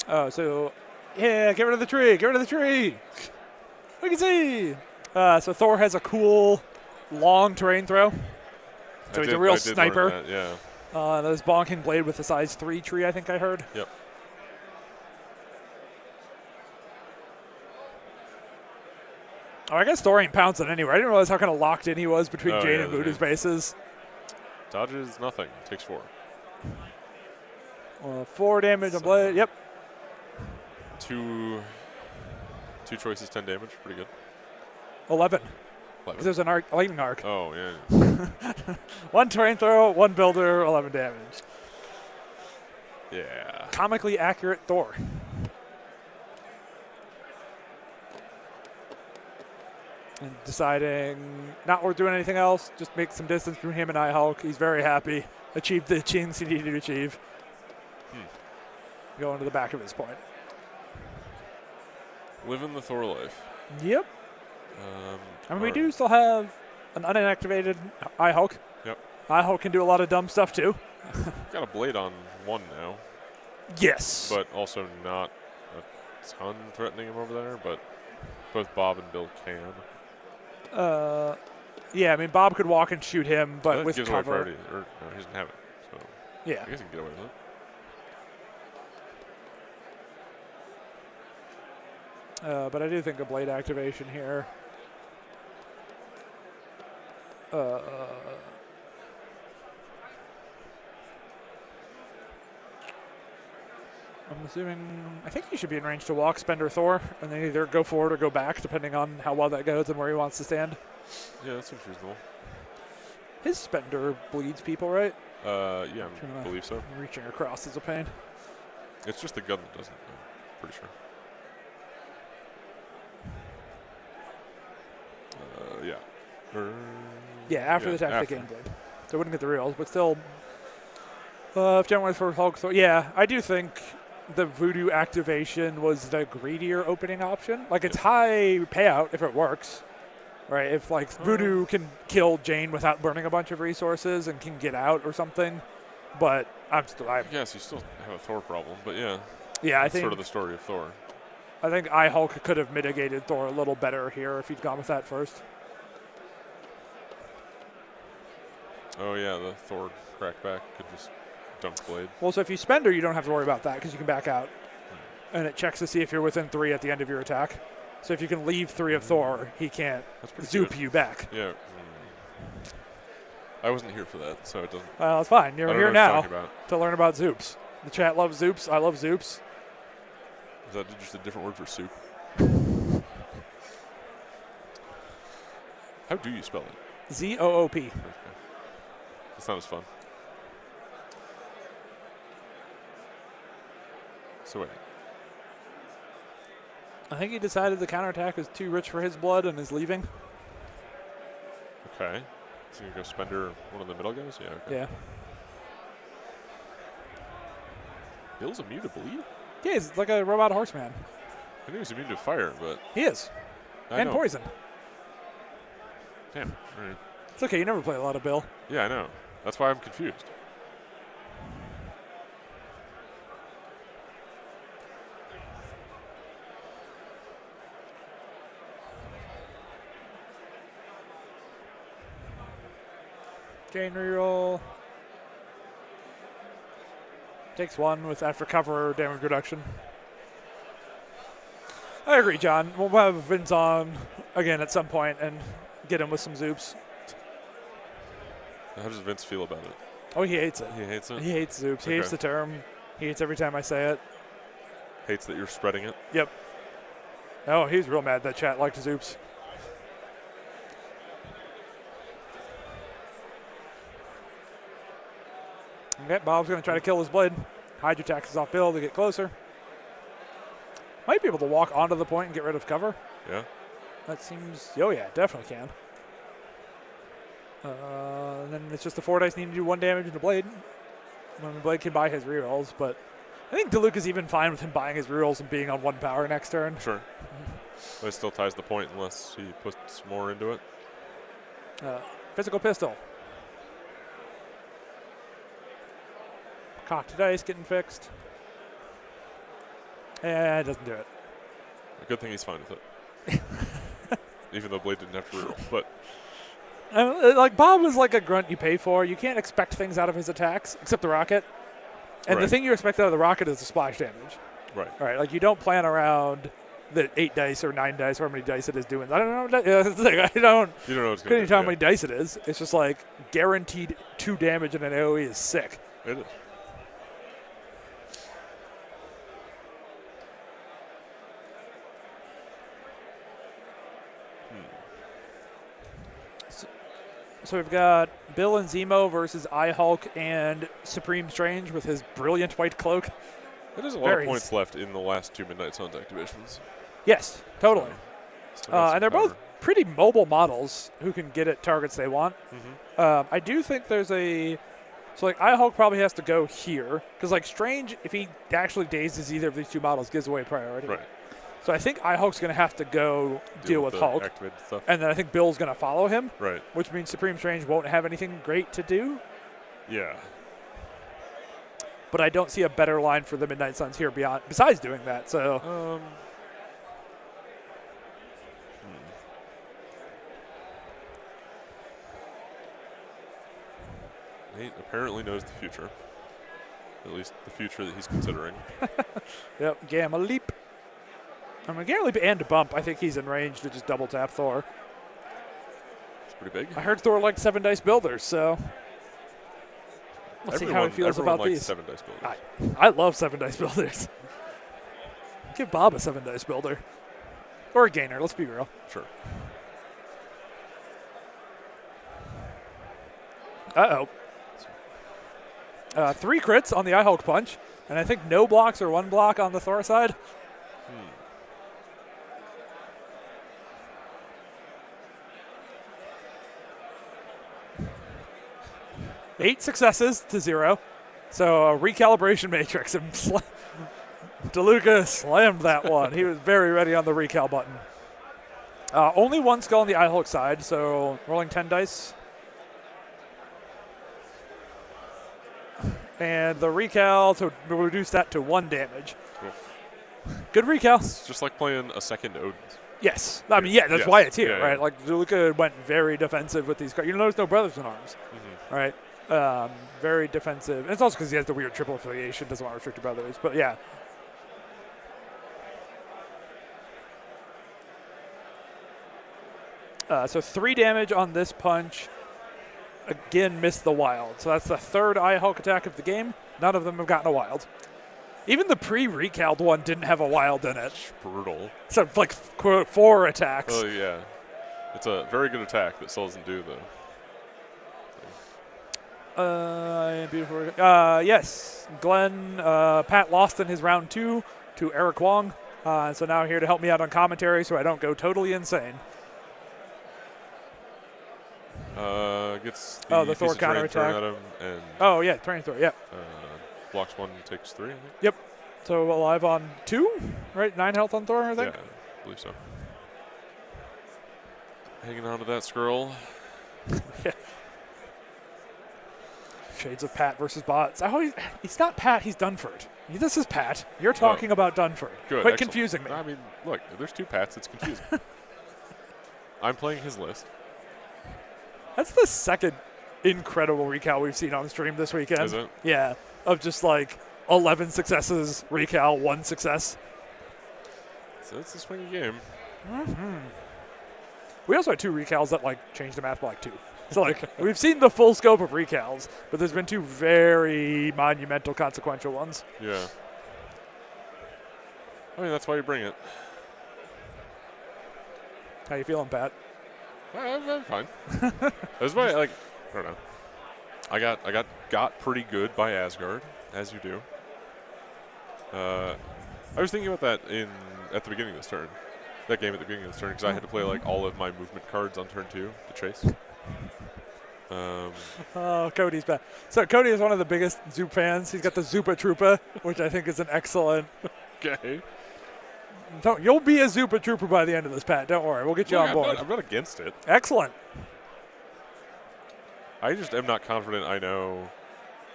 S1: Oh, so yeah, get rid of the tree. Get rid of the tree. We can see. So Thor has a cool long terrain throw. So he's a real sniper.
S2: That, yeah.
S1: Those bonking blade with the size 3 tree, I think I heard.
S2: Yep.
S1: Oh, I guess Thor ain't pouncing anywhere. I didn't realize how kind of locked in he was between Jane and Voodoo's bases.
S2: Dodges nothing. Takes 4.
S1: 4 damage on blade. Yep.
S2: Two choices, 10 damage. Pretty good.
S1: 11. Because there's a lightning arc.
S2: Oh, yeah.
S1: 1 terrain throw, 1 builder, 11 damage.
S2: Yeah.
S1: Comically accurate Thor. And deciding not worth doing anything else, just make some distance between him and Hulk. He's very happy. Achieved the things he needed to achieve. Going to the back of his point.
S2: Living the Thor life.
S1: Yep. I mean, we do still have an unactivated Hulk.
S2: Yep.
S1: Hulk can do a lot of dumb stuff too.
S2: Got a blade on 1 now.
S1: Yes.
S2: But also not a ton threatening him over there, but both Bob and Bill can.
S1: Yeah, I mean, Bob could walk and shoot him, but with
S2: gives
S1: cover.
S2: Away priority, or no, he doesn't have it. So
S1: yeah.
S2: I guess he can get away with it.
S1: But I do think a blade activation here. I'm assuming, I think he should be in range to walk Spender Thor, and then either go forward or go back, depending on how well that goes and where he wants to stand.
S2: Yeah, that seems reasonable.
S1: His Spender bleeds people, right?
S2: Yeah, I believe so.
S1: Reaching across is a pain.
S2: It's just the gun that doesn't, I'm pretty sure. Yeah.
S1: Yeah, after the attack, the game blade. So I wouldn't get the reels, but still, if Jen went for Hulk Thor, yeah, I do think the Voodoo activation was the greedier opening option. Like, it's high payout if it works, right? If, like, Voodoo can kill Jane without burning a bunch of resources and can get out or something, but
S2: yes, you still have a Thor problem, but yeah.
S1: Yeah,
S2: that's
S1: I think
S2: sort of the story of Thor.
S1: I think Hulk could have mitigated Thor a little better here if he'd gone with that first.
S2: Oh, yeah, the Thor crackback could just dunk blade.
S1: Well, so if you Spender, you don't have to worry about that because you can back out. And it checks to see if you're within 3 at the end of your attack. So if you can leave 3 of Thor, he can't zoop you back.
S2: Yeah. I wasn't here for that, so it doesn't.
S1: Well, it's fine. You're here now to learn about zoops. The chat loves zoops. I love zoops.
S2: Is that just a different word for soup? How do you spell it?
S1: ZOOP.
S2: Okay. That's not as fun. So wait.
S1: I think he decided the counterattack is too rich for his blood and is leaving.
S2: Okay. So you go Spender one of the middle guys? Yeah, okay.
S1: Yeah.
S2: Bill's immune to bleed?
S1: Yeah, he's like a robot horseman.
S2: I knew he was immune to fire, but...
S1: He is. And poison.
S2: Damn. All right.
S1: It's okay, you never play a lot of Bill.
S2: Yeah, I know. That's why I'm confused.
S1: Jane reroll. Takes 1 with after cover damage reduction. I agree, John. We'll have Vince on again at some point and get him with some zoops.
S2: How does Vince feel about it?
S1: Oh, he hates it.
S2: He hates it?
S1: He hates zoops. He hates the term. He hates every time I say it.
S2: Hates that you're spreading it?
S1: Yep. Oh, he's real mad that chat liked zoops. Okay, Bob's going to try to kill his blade. Hide your taxes off Bill to get closer. Might be able to walk onto the point and get rid of cover.
S2: Yeah.
S1: That seems... Oh, yeah, definitely can. And then it's just the 4 dice needing to do 1 damage in the blade. When the blade can buy his rerolls, but I think DeLuca's even fine with him buying his rerolls and being on 1 power next turn.
S2: Sure. But it still ties the point unless he puts more into it.
S1: Physical pistol. Cocked dice getting fixed. And it doesn't do it.
S2: A good thing he's fine with it. Even though Blade didn't have to reroll. But
S1: like Bob is like a grunt you pay for. You can't expect things out of his attacks except the rocket. And the thing you expect out of the rocket is the splash damage.
S2: Right.
S1: All right. Like you don't plan around the 8 dice or 9 dice, or how many dice it is doing. I don't know. That's the thing. I don't.
S2: You don't know what's going to
S1: Couldn't tell how many dice it is. It's just like guaranteed 2 damage and an AOE is sick.
S2: It is.
S1: So we've got Bill and Zemo versus iHulk and Supreme Strange with his brilliant white cloak.
S2: There's a lot of points left in the last 2 Midnight Suns activations.
S1: Yes, totally. And they're both
S2: power.
S1: pretty mobile models who can get at targets they want.
S2: Mm-hmm.
S1: I do think there's a... So, like, iHulk probably has to go here. Because, like, Strange, if he actually dazes either of these 2 models, gives away priority.
S2: Right.
S1: So I think iHulk's going to have to go deal with
S2: the
S1: Hulk.
S2: activated stuff.
S1: And then I think Bill's going to follow him.
S2: Right.
S1: Which means Supreme Strange won't have anything great to do.
S2: Yeah.
S1: But I don't see a better line for the Midnight Suns here besides doing that. So
S2: Nate apparently knows the future. At least the future that he's considering.
S1: Yep, Gamma Leap. I mean, Gamma Leap and Bump. I think he's in range to just double tap Thor.
S2: It's pretty big.
S1: I heard Thor liked 7 dice builders, so we'll see how he feels about
S2: likes
S1: these.
S2: 7 dice builders.
S1: I love 7 dice builders. Give Bob a 7 dice builder. Or a gainer, let's be real.
S2: Sure.
S1: Uh-oh. 3 crits on the iHulk punch, and I think no blocks or 1 block on the Thor side. 8 successes to 0. So a recalibration matrix. And DeLuca slammed that one. He was very ready on the recal button. Only 1 skull on the iHulk side, so rolling 10 dice. And the recal to reduce that to 1 damage.
S2: Cool.
S1: Good recal.
S2: It's just like playing a second Odin.
S1: Yes. I mean, yeah, that's why it's here, right?
S2: Yeah.
S1: Like, DeLuca went very defensive with these cards. You notice no Brothers in Arms, right? Very defensive. And it's also because he has the weird triple affiliation, doesn't want restricted brothers. But, yeah. So 3 damage on this punch. Again, missed the wild. So that's the 3rd iHulk attack of the game. None of them have gotten a wild. Even the pre-recaled one didn't have a wild in it.
S2: Brutal.
S1: So, like, quote, 4 attacks.
S2: Oh, yeah. It's a very good attack that still doesn't do, though.
S1: Beautiful. Yes. Glenn, Pat lost in his round 2 to Eric Wong. So now here to help me out on commentary so I don't go totally insane.
S2: Gets
S1: the Thor counter attack.
S2: At him and
S1: Oh, yeah, Terrain Thor, yeah.
S2: blocks 1, takes 3, I think.
S1: Yep. So alive on 2, right? 9 health on Thor, I think?
S2: Yeah, I believe so. Hanging on to that scroll.
S1: Yeah. Shades of Pat versus bots. He's not Pat, he's Dunford. This is Pat. You're talking about Dunford.
S2: Good.
S1: Quite
S2: Excellent.
S1: confusing me.
S2: I mean, look, if there's 2 Pats, it's confusing. I'm playing his list.
S1: That's the 2nd incredible recal we've seen on stream this weekend.
S2: Is it?
S1: Yeah, of just like 11 successes, recal, 1 success.
S2: So it's a swingy game.
S1: We also had 2 recals that like changed the math by like 2. So like we've seen the full scope of recals, but there's been 2 very monumental, consequential ones.
S2: Yeah. I mean, that's why you bring it.
S1: How you feeling, Pat?
S2: I'm fine. That's why, like, I don't know. I got pretty good by Asgard, as you do. I was thinking about that at the beginning of this turn. That game at the beginning of this turn, because I had to play like all of my movement cards on turn 2 to chase.
S1: Oh, Cody's back. So Cody is one of the biggest Zoop fans. He's got the Zoopa Troopa, which I think is an excellent.
S2: Okay.
S1: You'll be a Zoopa Trooper by the end of this, Pat. Don't worry. We'll get you on board.
S2: I'm not against it.
S1: Excellent.
S2: I just am not confident I know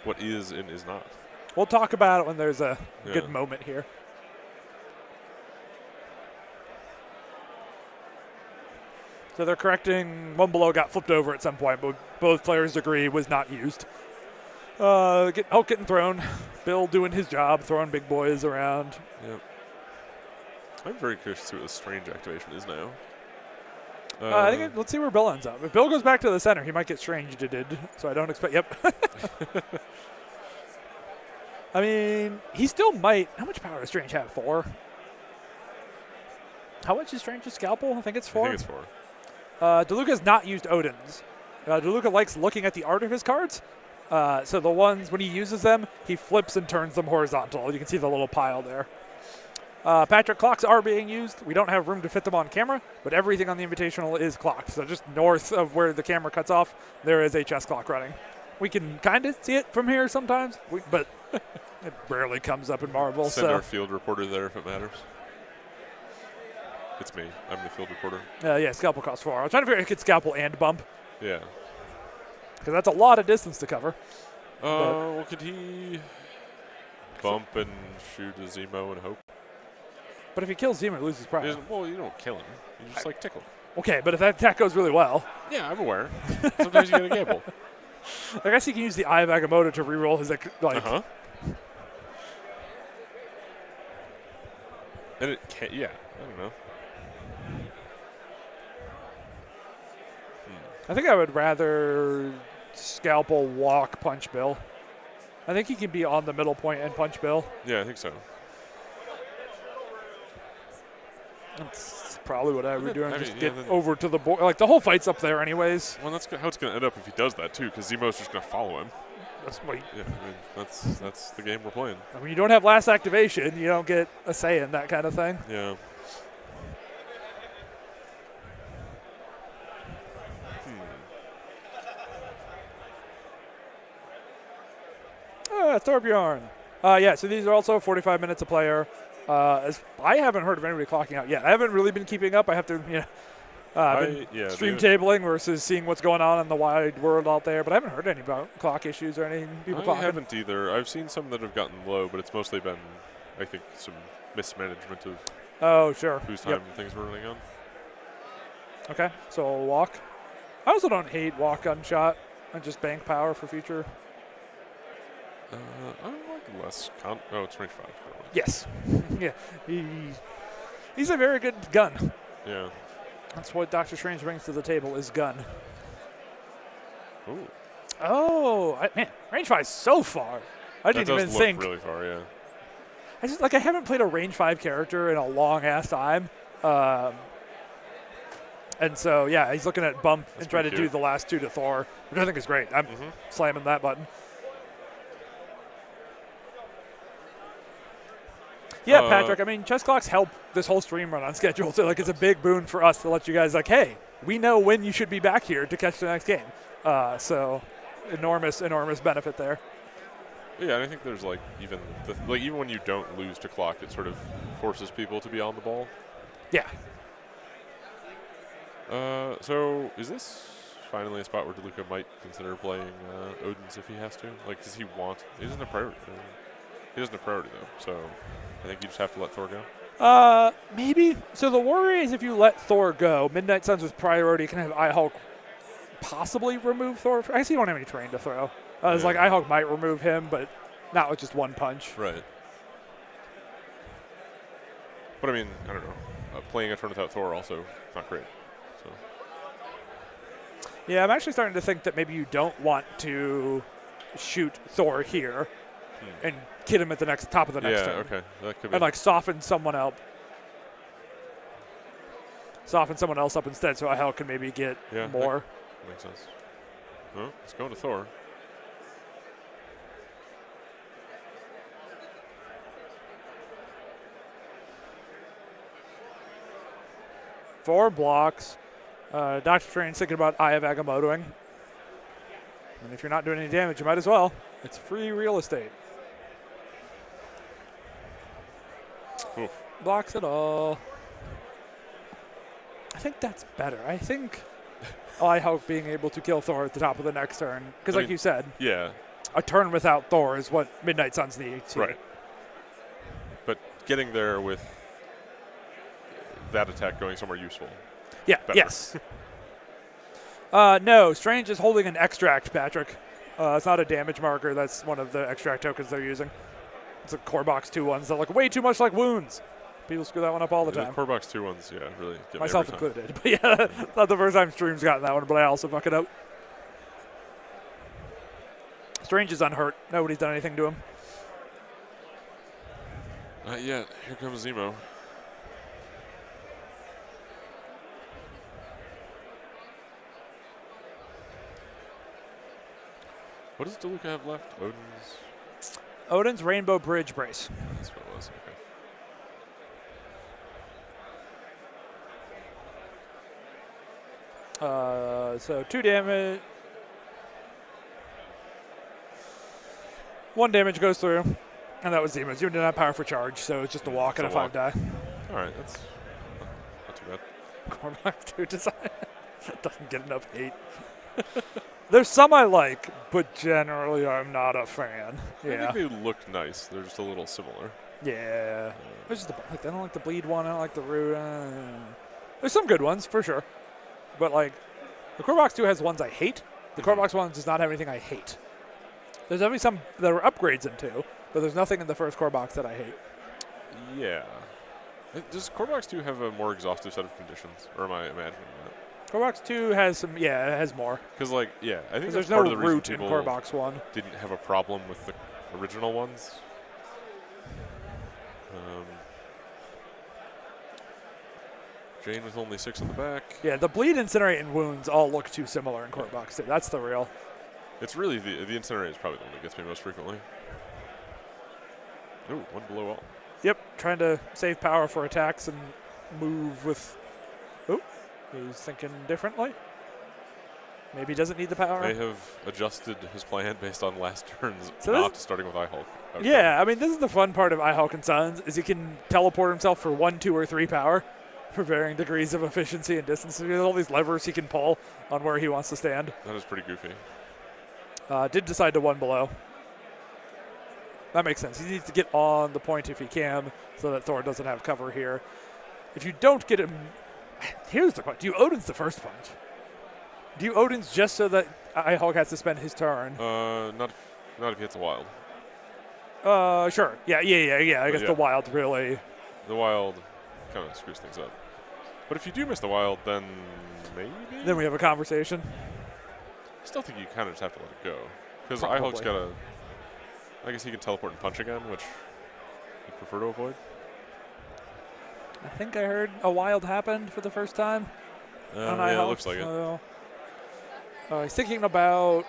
S2: what is and is not.
S1: We'll talk about it when there's a good moment here. So they're correcting one below got flipped over at some point, but both players agree was not used. Hulk getting thrown. Bill doing his job, throwing big boys around.
S2: Yep. I'm very curious to see what the strange activation is now.
S1: I think let's see where Bill ends up. If Bill goes back to the center, he might get Strange did. So I don't expect. Yep. I mean, he still might. How much power does Strange have? 4. How much is Strange's scalpel? I think it's 4.
S2: I think it's 4.
S1: DeLuca's not used Odin's. DeLuca likes looking at the art of his cards. So the ones, when he uses them, he flips and turns them horizontal. You can see the little pile there. Patrick, clocks are being used. We don't have room to fit them on camera, but everything on the Invitational is clocked. So just north of where the camera cuts off, there is a chess clock running. We can kind of see it from here sometimes, but it rarely comes up in Marvel.
S2: Send our field reporter there if it matters. It's me. I'm the field reporter.
S1: Yeah, scalpel costs 4. I was trying to figure out if it could scalpel and bump.
S2: Yeah.
S1: Because that's a lot of distance to cover.
S2: Well, could he bump and shoot a Zemo and hope?
S1: But if he kills Zemo, he loses pride.
S2: Well, you don't kill him. You just, tickle him.
S1: Okay, but if that attack goes really well.
S2: Yeah, I'm aware. Sometimes you get a gamble.
S1: I guess he can use the Eye of Agamotto to reroll his,
S2: Uh-huh. And it can't, I don't know.
S1: I think I would rather scalpel, walk, punch Bill. I think he can be on the middle point and punch Bill.
S2: Yeah, I think so.
S1: That's probably what I would do. And just get
S2: then
S1: over to the board. The whole fight's up there anyways.
S2: Well, that's how it's going to end up if he does that, too, because Zemo's just going to follow him.
S1: That's what
S2: That's the game we're playing.
S1: When you don't have last activation, you don't get a say in that kind of thing.
S2: Yeah.
S1: Thorbjorn. So these are also 45 minutes a player. As I haven't heard of anybody clocking out yet. I haven't really been keeping up. I have to, stream tabling versus seeing what's going on in the wide world out there. But I haven't heard any about clock issues or any people clocking.
S2: I haven't either. I've seen some that have gotten low, but it's mostly been, I think, some mismanagement of whose time things were running on.
S1: Okay, so a walk. I also don't hate walk gunshot and just bank power for future.
S2: I like less count. Oh, it's range 5.
S1: Yes. Yeah. He's a very good gun.
S2: Yeah.
S1: That's what Doctor Strange brings to the table is gun.
S2: Ooh.
S1: Oh, man, range 5 is so far. I didn't even think.
S2: Really far, yeah.
S1: I haven't played a range 5 character in a long ass time. And so, he's looking at bump and try to do the last 2 to Thor, which I think is great. I'm slamming that button. Yeah, Patrick, I mean, chess clocks help this whole stream run on schedule. So, it's a big boon for us to let you guys, hey, we know when you should be back here to catch the next game. So, enormous benefit there.
S2: Yeah, and I think there's, even even when you don't lose to clock, it sort of forces people to be on the ball.
S1: Yeah.
S2: So, is this finally a spot where DeLuca might consider playing Odin's if he has to? Does he want? He doesn't have priority. He doesn't have priority, though, so I think you just have to let Thor go.
S1: Maybe. So the worry is if you let Thor go, Midnight Suns with priority can have iHulk possibly remove Thor. I guess you don't have any terrain to throw. It's iHulk might remove him, but not with just one punch.
S2: Right. But, I mean, I don't know. Playing a turn without Thor also not great. So.
S1: Yeah, I'm actually starting to think that maybe you don't want to shoot Thor here and hit him at the top of the next turn.
S2: Okay. That could be.
S1: And soften someone else. Soften someone else up instead so iHulk can maybe get more.
S2: That makes sense. Well, let's go to Thor.
S1: Four blocks. Dr. Strange thinking about Eye of Agamottoing. And if you're not doing any damage, you might as well. It's free real estate.
S2: Oof.
S1: Blocks it all. I think that's better. I think I hope being able to kill Thor at the top of the next turn. Because like you said,
S2: yeah,
S1: a turn without Thor is what Midnight Suns needs.
S2: Right. But getting there with that attack going somewhere useful.
S1: Yeah,
S2: better.
S1: Yes. No, Strange is holding an extract, Patrick. It's not a damage marker. That's one of the extract tokens they're using. It's a core box 2/1s that look way too much like wounds. People screw that one up all the time.
S2: The core box 2/1s, yeah, really get
S1: Myself
S2: me every time.
S1: included. But yeah, it's not the first time Stream's gotten that one, but I also fuck it up. Strange is unhurt. Nobody's done anything to him.
S2: Not yet. Here comes Zemo. What does DeLuca have left?
S1: Odin's Rainbow Bridge Brace.
S2: That's what it was. Okay.
S1: So 2 damage. 1 damage goes through, and that was Zemo's. You didn't have power for charge, so it's just a walk and a 5 die.
S2: All right, that's not too bad.
S1: Cormac 2 design doesn't get enough hate. There's some I like, but generally I'm not a fan. Yeah.
S2: I think they look nice. They're just a little similar.
S1: Yeah. There's just I don't like the bleed one. I don't like the root. There's some good ones for sure, but like the Core Box 2 has ones I hate. The Core Box 1 does not have anything I hate. There's definitely some that are upgrades in 2, but there's nothing in the first Core Box that I hate.
S2: Yeah. Does Core Box 2 have a more exhaustive set of conditions, or am I imagining that?
S1: Core Box 2 has some, yeah, it has more.
S2: Because, like, yeah, I think
S1: there's
S2: that's part
S1: no
S2: of the reason
S1: root in
S2: people
S1: Core Box 1.
S2: didn't have a problem with the original ones. Jane with only 6 in the back.
S1: Yeah, the bleed, incinerate, and wounds all look too similar in Core Box 2. That's the real.
S2: It's really the incinerate is probably the one that gets me most frequently. Ooh, 1 below all.
S1: Yep, trying to save power for attacks and move with. Ooh, he's thinking differently. Maybe he doesn't need the power.
S2: May have adjusted his plan based on last turn's
S1: So
S2: not starting with iHulk.
S1: Yeah, I mean, this is the fun part of iHulk and Sons, is he can teleport himself for 1, 2, or 3 power for varying degrees of efficiency and distance. There's all these levers he can pull on where he wants to stand.
S2: That is pretty goofy.
S1: Did decide to 1 below. That makes sense. He needs to get on the point if he can so that Thor doesn't have cover here. If you don't get him, here's the question. Do you Odin's the first punch? Do you Odin's just so that iHulk has to spend his turn?
S2: Not if he hits a wild.
S1: Sure. Yeah. I guess the wild really.
S2: The wild kind of screws things up. But if you do miss the wild, then maybe?
S1: Then we have a conversation.
S2: I still think you kind of just have to let it go. Because
S1: Probably.
S2: iHulk's got a... I guess he can teleport and punch again, which I'd prefer to avoid.
S1: I think I heard a wild happened for the first time on
S2: Yeah,
S1: iHulk.
S2: it looks like it.
S1: He's thinking about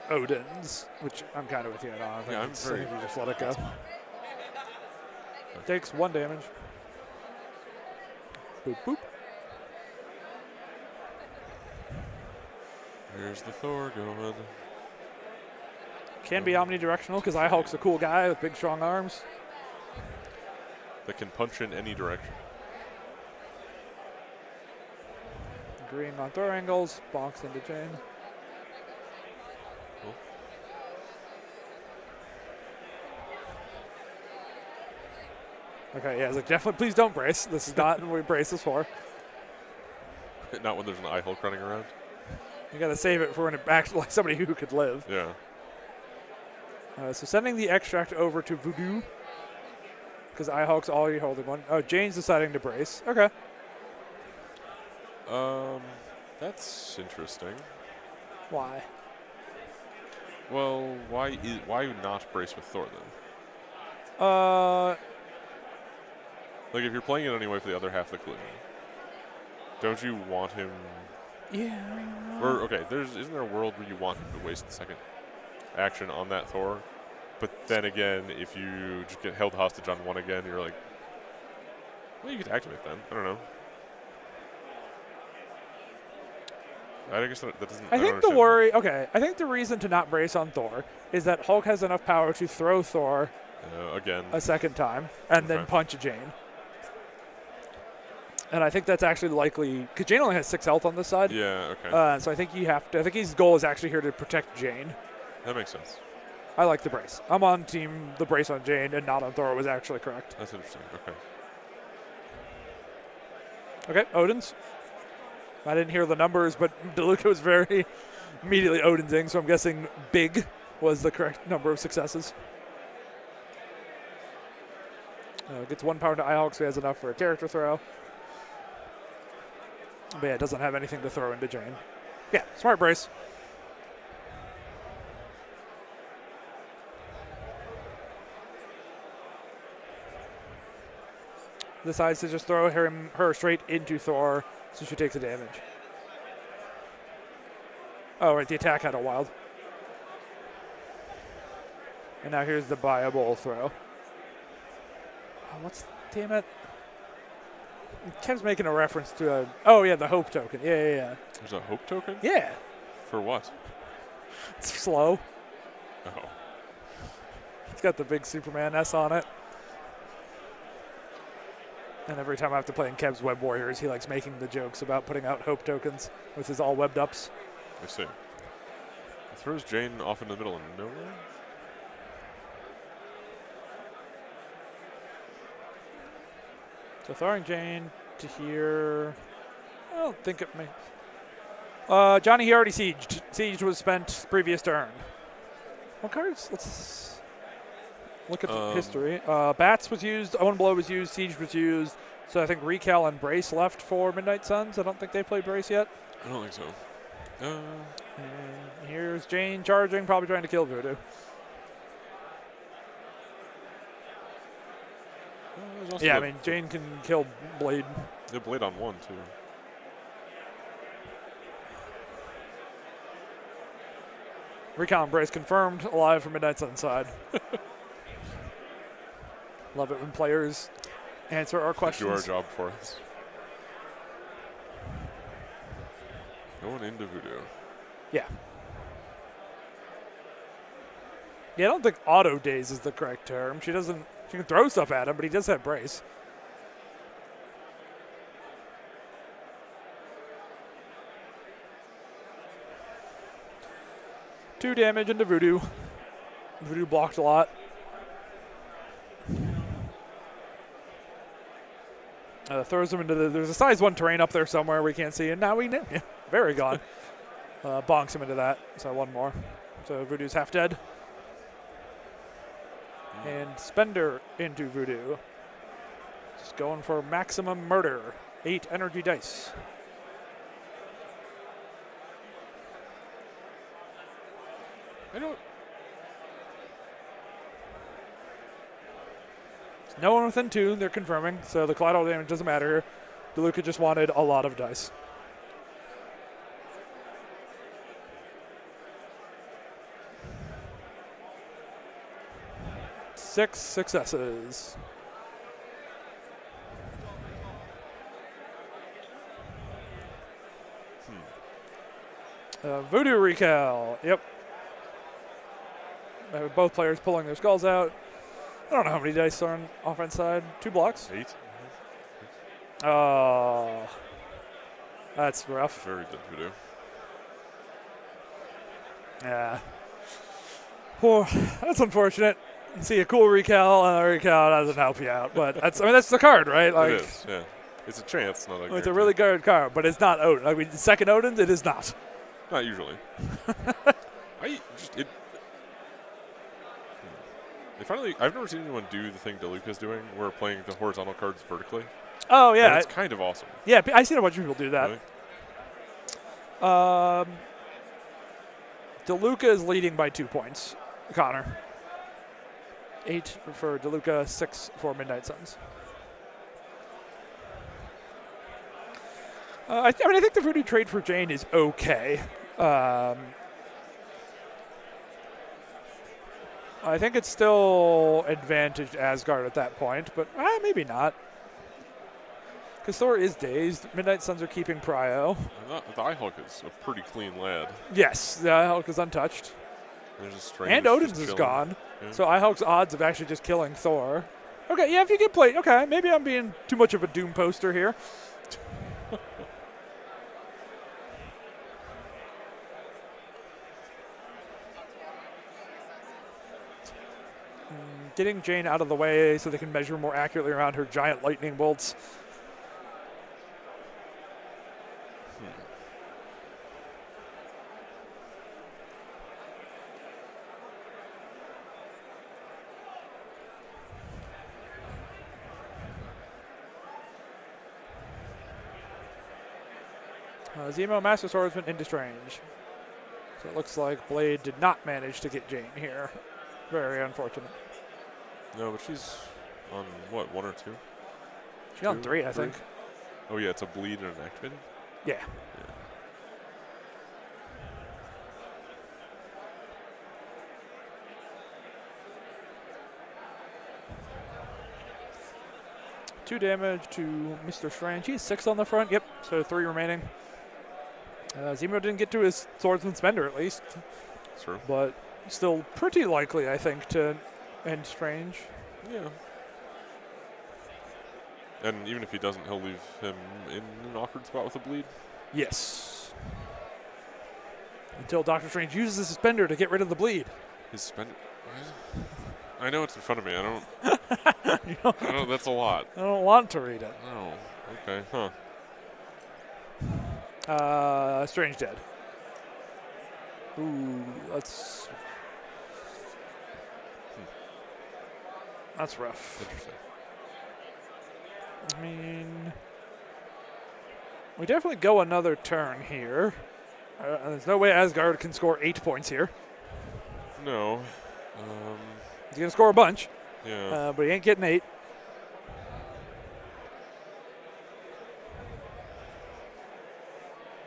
S1: Odin's, which I'm kind of with you on. I think
S2: Yeah,
S1: I think you just let it go. Takes 1 damage. Boop, boop.
S2: There's the Thor going.
S1: Can be omnidirectional because iHulk's a cool guy with big, strong arms.
S2: That can punch in any direction.
S1: Green on Thor angles, bonks into Jane.
S2: Cool.
S1: Okay, yeah, it's like, definitely, please don't brace. This is not what we brace is for.
S2: Not when there's an iHulk running around.
S1: You got to save it for when it actually like somebody who could live.
S2: Yeah.
S1: So sending the extract over to Voodoo because iHulk's already holding one. Oh, Jane's deciding to brace. Okay.
S2: That's interesting.
S1: Why?
S2: Well, why not brace with Thor then? Like if you're playing it anyway for the other half of the clue, don't you want him?
S1: Yeah.
S2: Or okay, isn't there a world where you want him to waste the second action on that Thor? But then again, if you just get held hostage on 1 again, you're like, well, you could activate then. I don't know. I guess that doesn't.
S1: I think the worry. Okay, I think the reason to not brace on Thor is that Hulk has enough power to throw Thor
S2: again
S1: a second time and then punch Jane. And I think that's actually likely because Jane only has 6 health on this side.
S2: Yeah. Okay.
S1: So I think you have to. I think his goal is actually here to protect Jane.
S2: That makes sense.
S1: I like the brace. I'm on team the brace on Jane and not on Thor was actually correct.
S2: That's interesting. Okay.
S1: Okay, Odin's. I didn't hear the numbers, but DeLuca was very immediately Odinsing, so I'm guessing big was the correct number of successes. Gets 1 power to Ihawk, so he has enough for a character throw. But yeah, doesn't have anything to throw into Jane. Yeah, smart brace. Decides to just throw her straight into Thor, so she takes the damage. Oh, right, the attack had a wild. And now here's the viable throw. Oh, damn it. Kev's making a reference to the hope token. Yeah.
S2: There's a hope token?
S1: Yeah.
S2: For what?
S1: It's slow.
S2: Oh.
S1: It's got the big Superman S on it. And every time I have to play in Kev's Web Warriors, he likes making the jokes about putting out hope tokens with his all webbed ups.
S2: I see. It throws Jane off in the middle of nowhere.
S1: So throwing Jane to here. I don't think it may. Johnny, he already sieged. Siege was spent previous turn. What cards? Let's look at the history. Bats was used. Own Blow was used. Siege was used. So I think Recal and Brace left for Midnight Suns. I don't think they played Brace yet.
S2: I don't think so.
S1: And here's Jane charging, probably trying to kill Voodoo. Yeah, I mean, Jane can kill Blade.
S2: The Blade on 1, too.
S1: Recon Brace confirmed, alive from Midnight Sun side. Love it when players answer our questions.
S2: Do our job for us. Going into Voodoo.
S1: Yeah. Yeah, I don't think auto daze is the correct term. She can throw stuff at him, but he does have Brace. Two damage into Voodoo. Voodoo blocked a lot. Throws him into there's a size 1 terrain up there somewhere we can't see, and now we know. Yeah, very gone. Bonks him into that, so 1 more. So Voodoo's half dead. And Spender into Voodoo. Just going for maximum murder. 8 energy dice. No one within 2, they're confirming, so the collateral damage doesn't matter here. DeLuca just wanted a lot of dice. 6 successes. Voodoo Recal. Yep. Both players pulling their skulls out. I don't know how many dice are on offense side. 2 blocks.
S2: 8.
S1: Oh. That's rough.
S2: Very good Voodoo.
S1: Yeah. Poor. That's unfortunate. See a cool Recal and a Recal doesn't help you out, but that's the card, right? Like,
S2: it is, yeah. It's a chance, not a
S1: it's a really good card, but it's not Odin. I mean, second Odin's, it is not.
S2: Not usually. I've never seen anyone do the thing DeLuca's doing, where playing the horizontal cards vertically.
S1: Oh yeah,
S2: and it's kind of awesome.
S1: Yeah, I've seen a bunch of people do that. Really? DeLuca is leading by 2 points. Connor. 8 for DeLuca, 6 for Midnight Suns. I think the Voodoo trade for Jane is okay. I think it's still advantaged Asgard at that point, but maybe not. Because Thor is dazed. Midnight Suns are keeping Prio.
S2: The Eye Hulk is a pretty clean lad.
S1: Yes, the Eye Hulk is untouched.
S2: There's a Strange
S1: And Odin's is gone.
S2: Yeah.
S1: So Eye Hulk's odds of actually just killing Thor. Okay, yeah, if you get played, okay, maybe I'm being too much of a Doom poster here. Getting Jane out of the way so they can measure more accurately around her giant lightning bolts. Zemo, Master Swordsman into Strange. So it looks like Blade did not manage to get Jane here. Very unfortunate.
S2: No, but she's on, what, 1 or 2?
S1: She's on 3, I think.
S2: Oh, yeah, it's a bleed and an activated?
S1: Yeah. Two damage to Mr. Strange. He's 6 on the front. Yep, so 3 remaining. Zemo didn't get to his Swordsman Spender, at least.
S2: Sure.
S1: But still pretty likely, I think, to end Strange.
S2: Yeah. And even if he doesn't, he'll leave him in an awkward spot with a bleed.
S1: Yes. Until Doctor Strange uses his Spender to get rid of the bleed.
S2: His Spender? I know it's in front of me. I don't. That's a lot.
S1: I don't want to read it.
S2: Oh, okay, huh.
S1: Strange dead. Ooh, that's rough.
S2: Interesting.
S1: I mean, we definitely go another turn here. There's no way Asgard can score 8 points here.
S2: No.
S1: He's going to score a bunch.
S2: Yeah.
S1: But he ain't getting 8.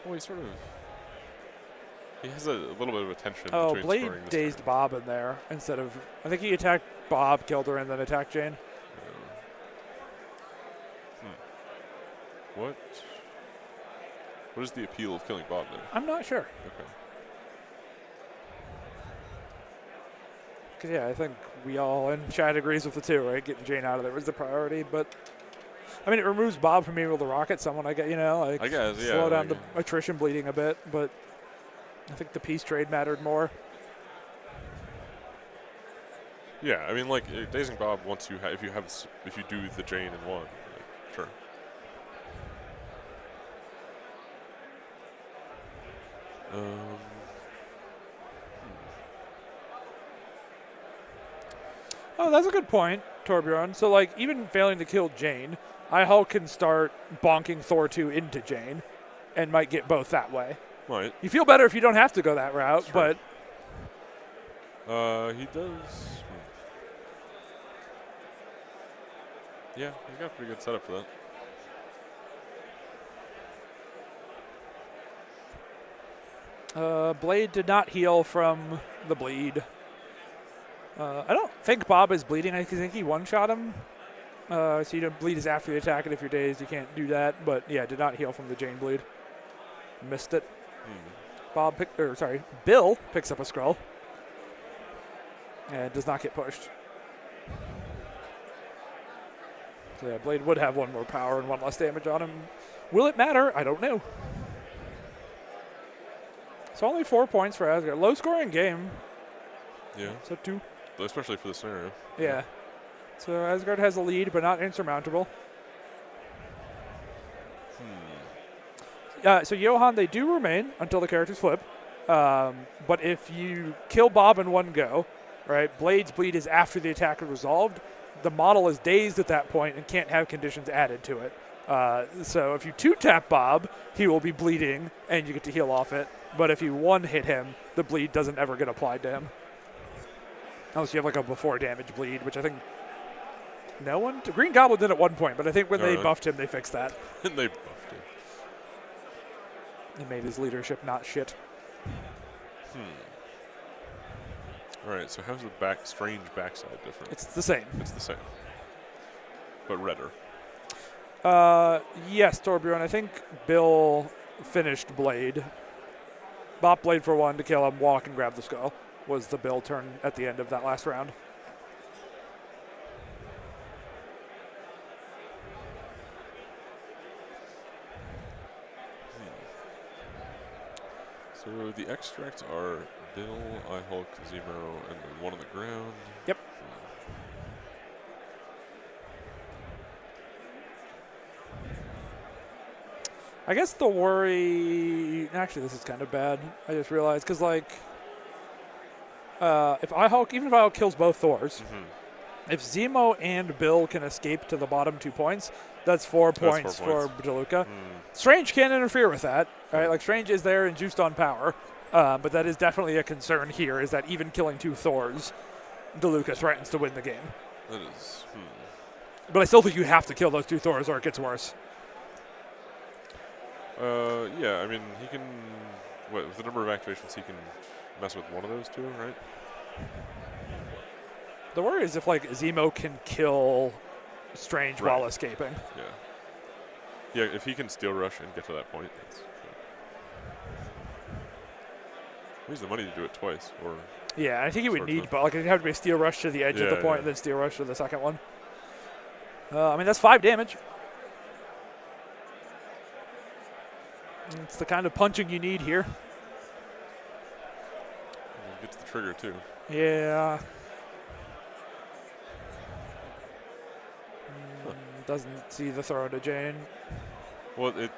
S2: Well, he has a little bit of a tension
S1: Oh,
S2: between
S1: Blade
S2: scoring this
S1: dazed
S2: turn.
S1: Bob in there instead of. I think he attacked Bob, killed her, and then attacked Jane.
S2: What is the appeal of killing Bob then?
S1: I'm not sure.
S2: Okay.
S1: Because, yeah, I think we all in chat agrees with the 2, right? Getting Jane out of there was the priority, but. I mean, it removes Bob from being able to rocket someone. I guess,
S2: I guess, yeah.
S1: Slow down the attrition bleeding a bit, but I think the peace trade mattered more.
S2: Yeah, I mean, like dazing Bob. Once you if you do the Jane in one, sure.
S1: Oh, that's a good point, Torbjorn. So, like, even failing to kill Jane, Hulk can start bonking Thor 2 into Jane and might get both that way.
S2: Right.
S1: You feel better if you don't have to go that route,
S2: sure.
S1: but...
S2: He does... Yeah, he got a pretty good setup for that.
S1: Blade did not heal from the bleed. I don't think Bob is bleeding. I think he one-shot him. So you don't bleed is after the attack, and if you're dazed, you can't do that. But yeah, did not heal from the Jane bleed. Missed it. Bill picks up a scroll and does not get pushed. So yeah, Blade would have 1 more power and 1 less damage on him. Will it matter? I don't know. So only 4 points for Asgard. Low-scoring game.
S2: Yeah.
S1: So 2.
S2: Especially for the scenario.
S1: Yeah. So Asgard has a lead, but not insurmountable. So Johan, they do remain until the characters flip. But if you kill Bob in one go, right, Blade's bleed is after the attack is resolved. The model is dazed at that point and can't have conditions added to it. So if you 2-tap Bob, he will be bleeding, and you get to heal off it. But if you 1-hit him, the bleed doesn't ever get applied to him. Unless you have like a before damage bleed, which I think no one... Green Goblin did at one point, but I think when they buffed him, they fixed that.
S2: And they buffed him.
S1: It made his leadership not shit.
S2: All right, so how's the strange backside different?
S1: It's the same.
S2: It's the same. But redder.
S1: Yes, Torbjorn. I think Bill finished Blade. Bop Blade for 1 to kill him, walk and grab the skull was the Bill turn at the end of that last round.
S2: So the extracts are Bill, I Hulk, Zemo, and then 1 on the ground.
S1: Yep. I guess the worry. Actually, this is kind of bad. I just realized because if I Hulk, even if I Hulk kills both Thors, if Zemo and Bill can escape to the bottom 2 points, that's 4 points for DeLuca. Strange can't interfere with that, right? Like Strange is there and juiced on power, but that is definitely a concern here. Is that even killing 2 Thors, DeLuca threatens to win the game.
S2: That is.
S1: But I still think you have to kill those 2 Thors or it gets worse.
S2: Yeah, I mean, he can. With the number of activations, he can mess with 1 of those 2, right?
S1: The worry is if Zemo can kill Strange while escaping.
S2: Yeah. Yeah, if he can Steel Rush and get to that point, that's he has the money to do it twice, or.
S1: Yeah, I think he would need, but it'd have to be a Steel Rush to the edge of the point, and then Steel Rush to the second one. I mean, that's 5 damage. It's the kind of punching you need here.
S2: Get to the trigger too.
S1: Yeah. Doesn't see the throw to Jane.
S2: Well, it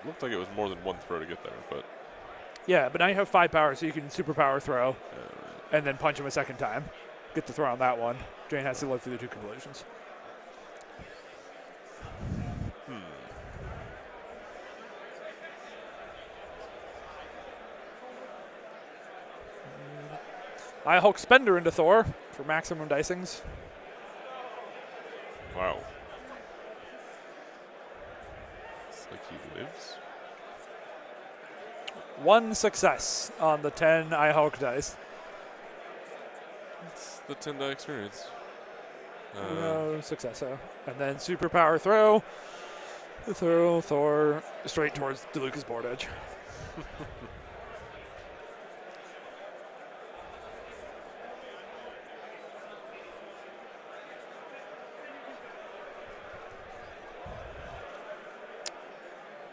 S2: looked like it was more than 1 throw to get there, but.
S1: Yeah, but now you have 5 power, so you can superpower throw, and then punch him a second time. Get the throw on that one. Jane has to live through the 2 conclusions. I Hulk Spender into Thor for maximum dicings.
S2: Wow. It's like he lives.
S1: 1 success on the 10 I Hulk dice.
S2: It's the 10 die experience.
S1: No success, and then superpower throw. Throw Thor straight towards DeLuca's board edge.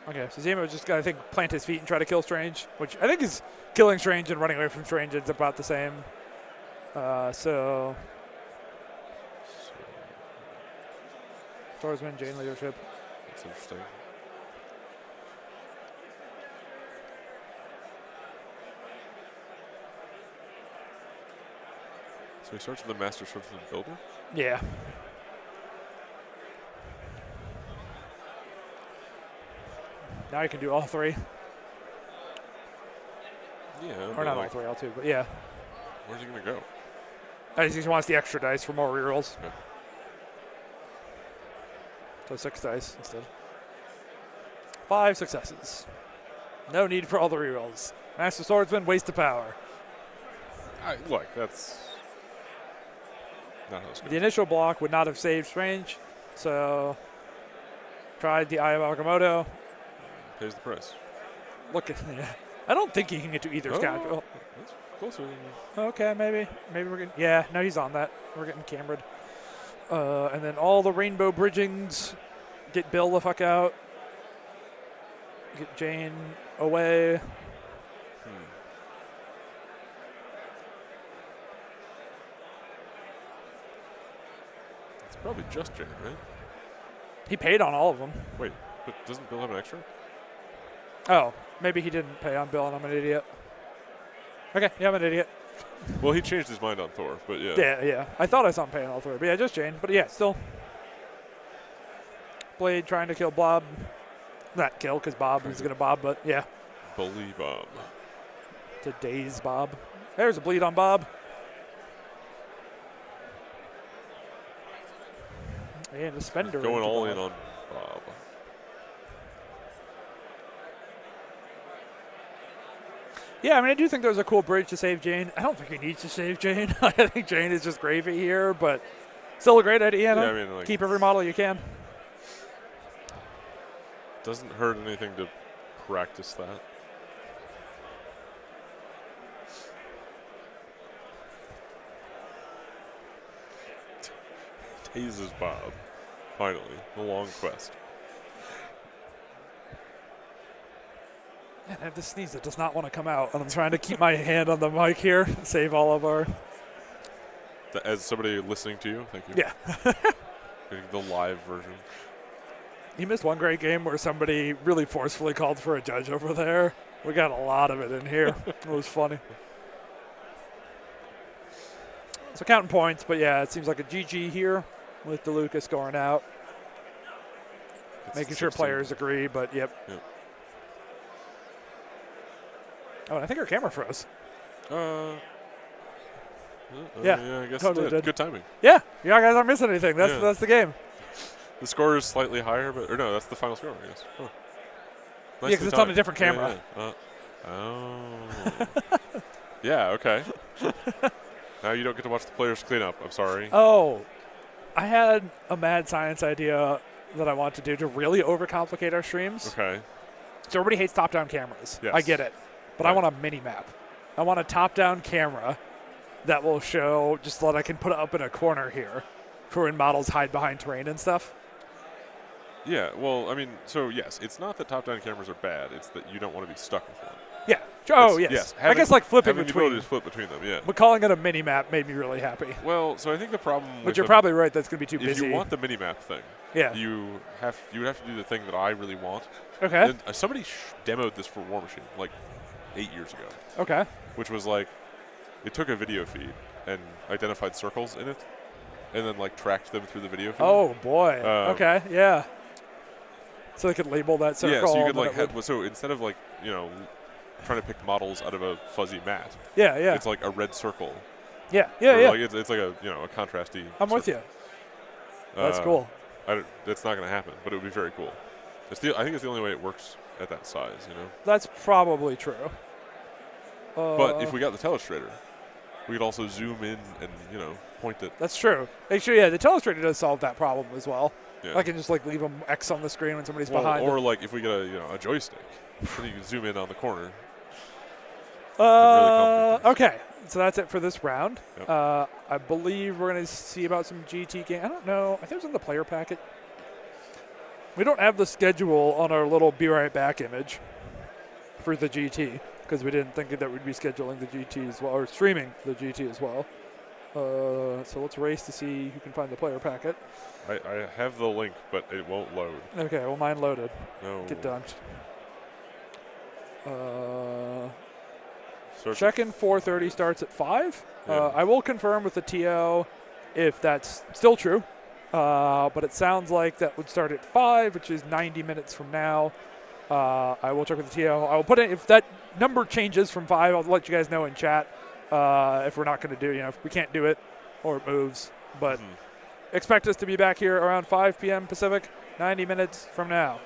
S1: Okay, so Zemo's just going to, plant his feet and try to kill Strange, which I think is killing Strange and running away from Strange. It's about the same. So Swordsman, Jane leadership.
S2: That's interesting. So he starts with the Master Swordsman Builder?
S1: Yeah. Now you can do all 3.
S2: Yeah.
S1: Or not all 3, all 2, but yeah.
S2: Where's he going to go?
S1: He just wants the extra dice for more rerolls.
S2: Okay.
S1: So 6 dice instead. 5 successes. No need for all the rerolls. Master Swordsman, waste of power.
S2: Look, that's not how it's going.
S1: The initial block would not have saved Strange, so tried the Eye of Agamotto.
S2: Pays the price.
S1: Look at I don't think he can get to either scoundrel.
S2: That's closer than
S1: Okay, maybe we're getting. Yeah, no, he's on that. We're getting cambered. And then all the rainbow bridgings. Get Bill the fuck out. Get Jane away.
S2: It's probably just Jane, right?
S1: He paid on all of them.
S2: Wait, but doesn't Bill have an extra?
S1: Oh, maybe he didn't pay on Bill and I'm an idiot. Okay, yeah, I'm an idiot.
S2: Well, he changed his mind on Thor, but yeah.
S1: Yeah. I thought I saw him pay on all 3, but yeah, just Jane. But yeah, still. Blade trying to kill Bob. Not kill, because Bob is going to Bob, but yeah.
S2: Bully Bob.
S1: To daze Bob. There's a bleed on Bob. And a Spender.
S2: Going all in on Bob.
S1: Yeah, I mean, I do think there's a cool bridge to save Jane. I don't think he needs to save Jane. I think Jane is just gravy here, but still a great idea.
S2: Yeah, I mean,
S1: keep every model you can.
S2: Doesn't hurt anything to practice that. Tases Bob. Finally, the long quest.
S1: Man, I have this sneeze that does not want to come out, and I'm trying to keep my hand on the mic here, save all of our.
S2: As somebody listening to you, thank you.
S1: Yeah.
S2: The live version.
S1: You missed one great game where somebody really forcefully called for a judge over there. We got a lot of it in here. It was funny. So counting points, but yeah, it seems like a GG here with DeLuca scoring out. Making sure
S2: 16.
S1: players agree, but yep. Oh, and I think our camera froze.
S2: Yeah,
S1: Yeah,
S2: I guess
S1: totally
S2: it did.
S1: did.
S2: Good timing.
S1: Yeah, you guys aren't missing anything. That's the game.
S2: The score is slightly higher, but no, that's the final score, I guess. Huh.
S1: Yeah, because it's on a different camera.
S2: Oh. Yeah, okay. Now you don't get to watch the players clean up. I'm sorry.
S1: Oh, I had a mad science idea that I want to do to really overcomplicate our streams.
S2: Okay.
S1: So everybody hates top-down cameras.
S2: Yes.
S1: I get it. But I want a mini-map. I want a top-down camera that will show just that I can put it up in a corner here for when models hide behind terrain and stuff.
S2: Yeah, well, I mean, so yes, it's not that top-down cameras are bad. It's that you don't want to be stuck with one.
S1: Yeah. Oh,
S2: It's-
S1: yes.
S2: Having,
S1: I guess like flipping
S2: having the ability
S1: between.
S2: to flip between them, yeah.
S1: But calling it a mini-map made me really happy.
S2: Well, so I think the problem
S1: But
S2: with
S1: you're probably right. That's going to be too
S2: if
S1: busy.
S2: you want the mini-map thing,
S1: yeah.
S2: you would have to do the thing that I really want.
S1: Okay.
S2: And, somebody demoed this for War Machine like 8 years ago.
S1: Okay.
S2: Which was like, it took a video feed and identified circles in it, and then like tracked them through the video feed.
S1: Oh boy. Okay. Yeah. So they could label that circle.
S2: Yeah, so you could
S1: and
S2: like so instead of like trying to pick models out of a fuzzy mat,
S1: yeah.
S2: it's like a red circle.
S1: Yeah.
S2: Like it's like a a contrasty.
S1: I'm with you. That's cool.
S2: That's not going to happen, but it would be very cool. I think it's the only way it works at that size.
S1: That's probably true.
S2: But if we got the telestrator, we could also zoom in and point it.
S1: That's true. Actually, yeah, the telestrator does solve that problem as well.
S2: Yeah.
S1: I can just like leave them X on the screen when somebody's behind.
S2: Or like if we get a joystick, then you can zoom in on the corner.
S1: Okay, so that's it for this round.
S2: Yep.
S1: I believe we're going to see about some GT game. I don't know. I think it was in the player packet. We don't have the schedule on our little Be Right Back image for the GT because we didn't think that we'd be scheduling the GT as well or streaming the GT as well. So let's race to see who can find the player packet.
S2: I have the link, but it won't load.
S1: Okay, well, mine loaded.
S2: No.
S1: Get dunked.
S2: Search
S1: Check-in 4:30 starts at 5.
S2: Yeah.
S1: I will confirm with the TO if that's still true. But it sounds like that would start at 5, which is 90 minutes from now. I will check with the TO. I will put in, if that number changes from 5, I'll let you guys know in chat if we're not going to do, if we can't do it or it moves. But expect us to be back here around 5 p.m. Pacific, 90 minutes from now.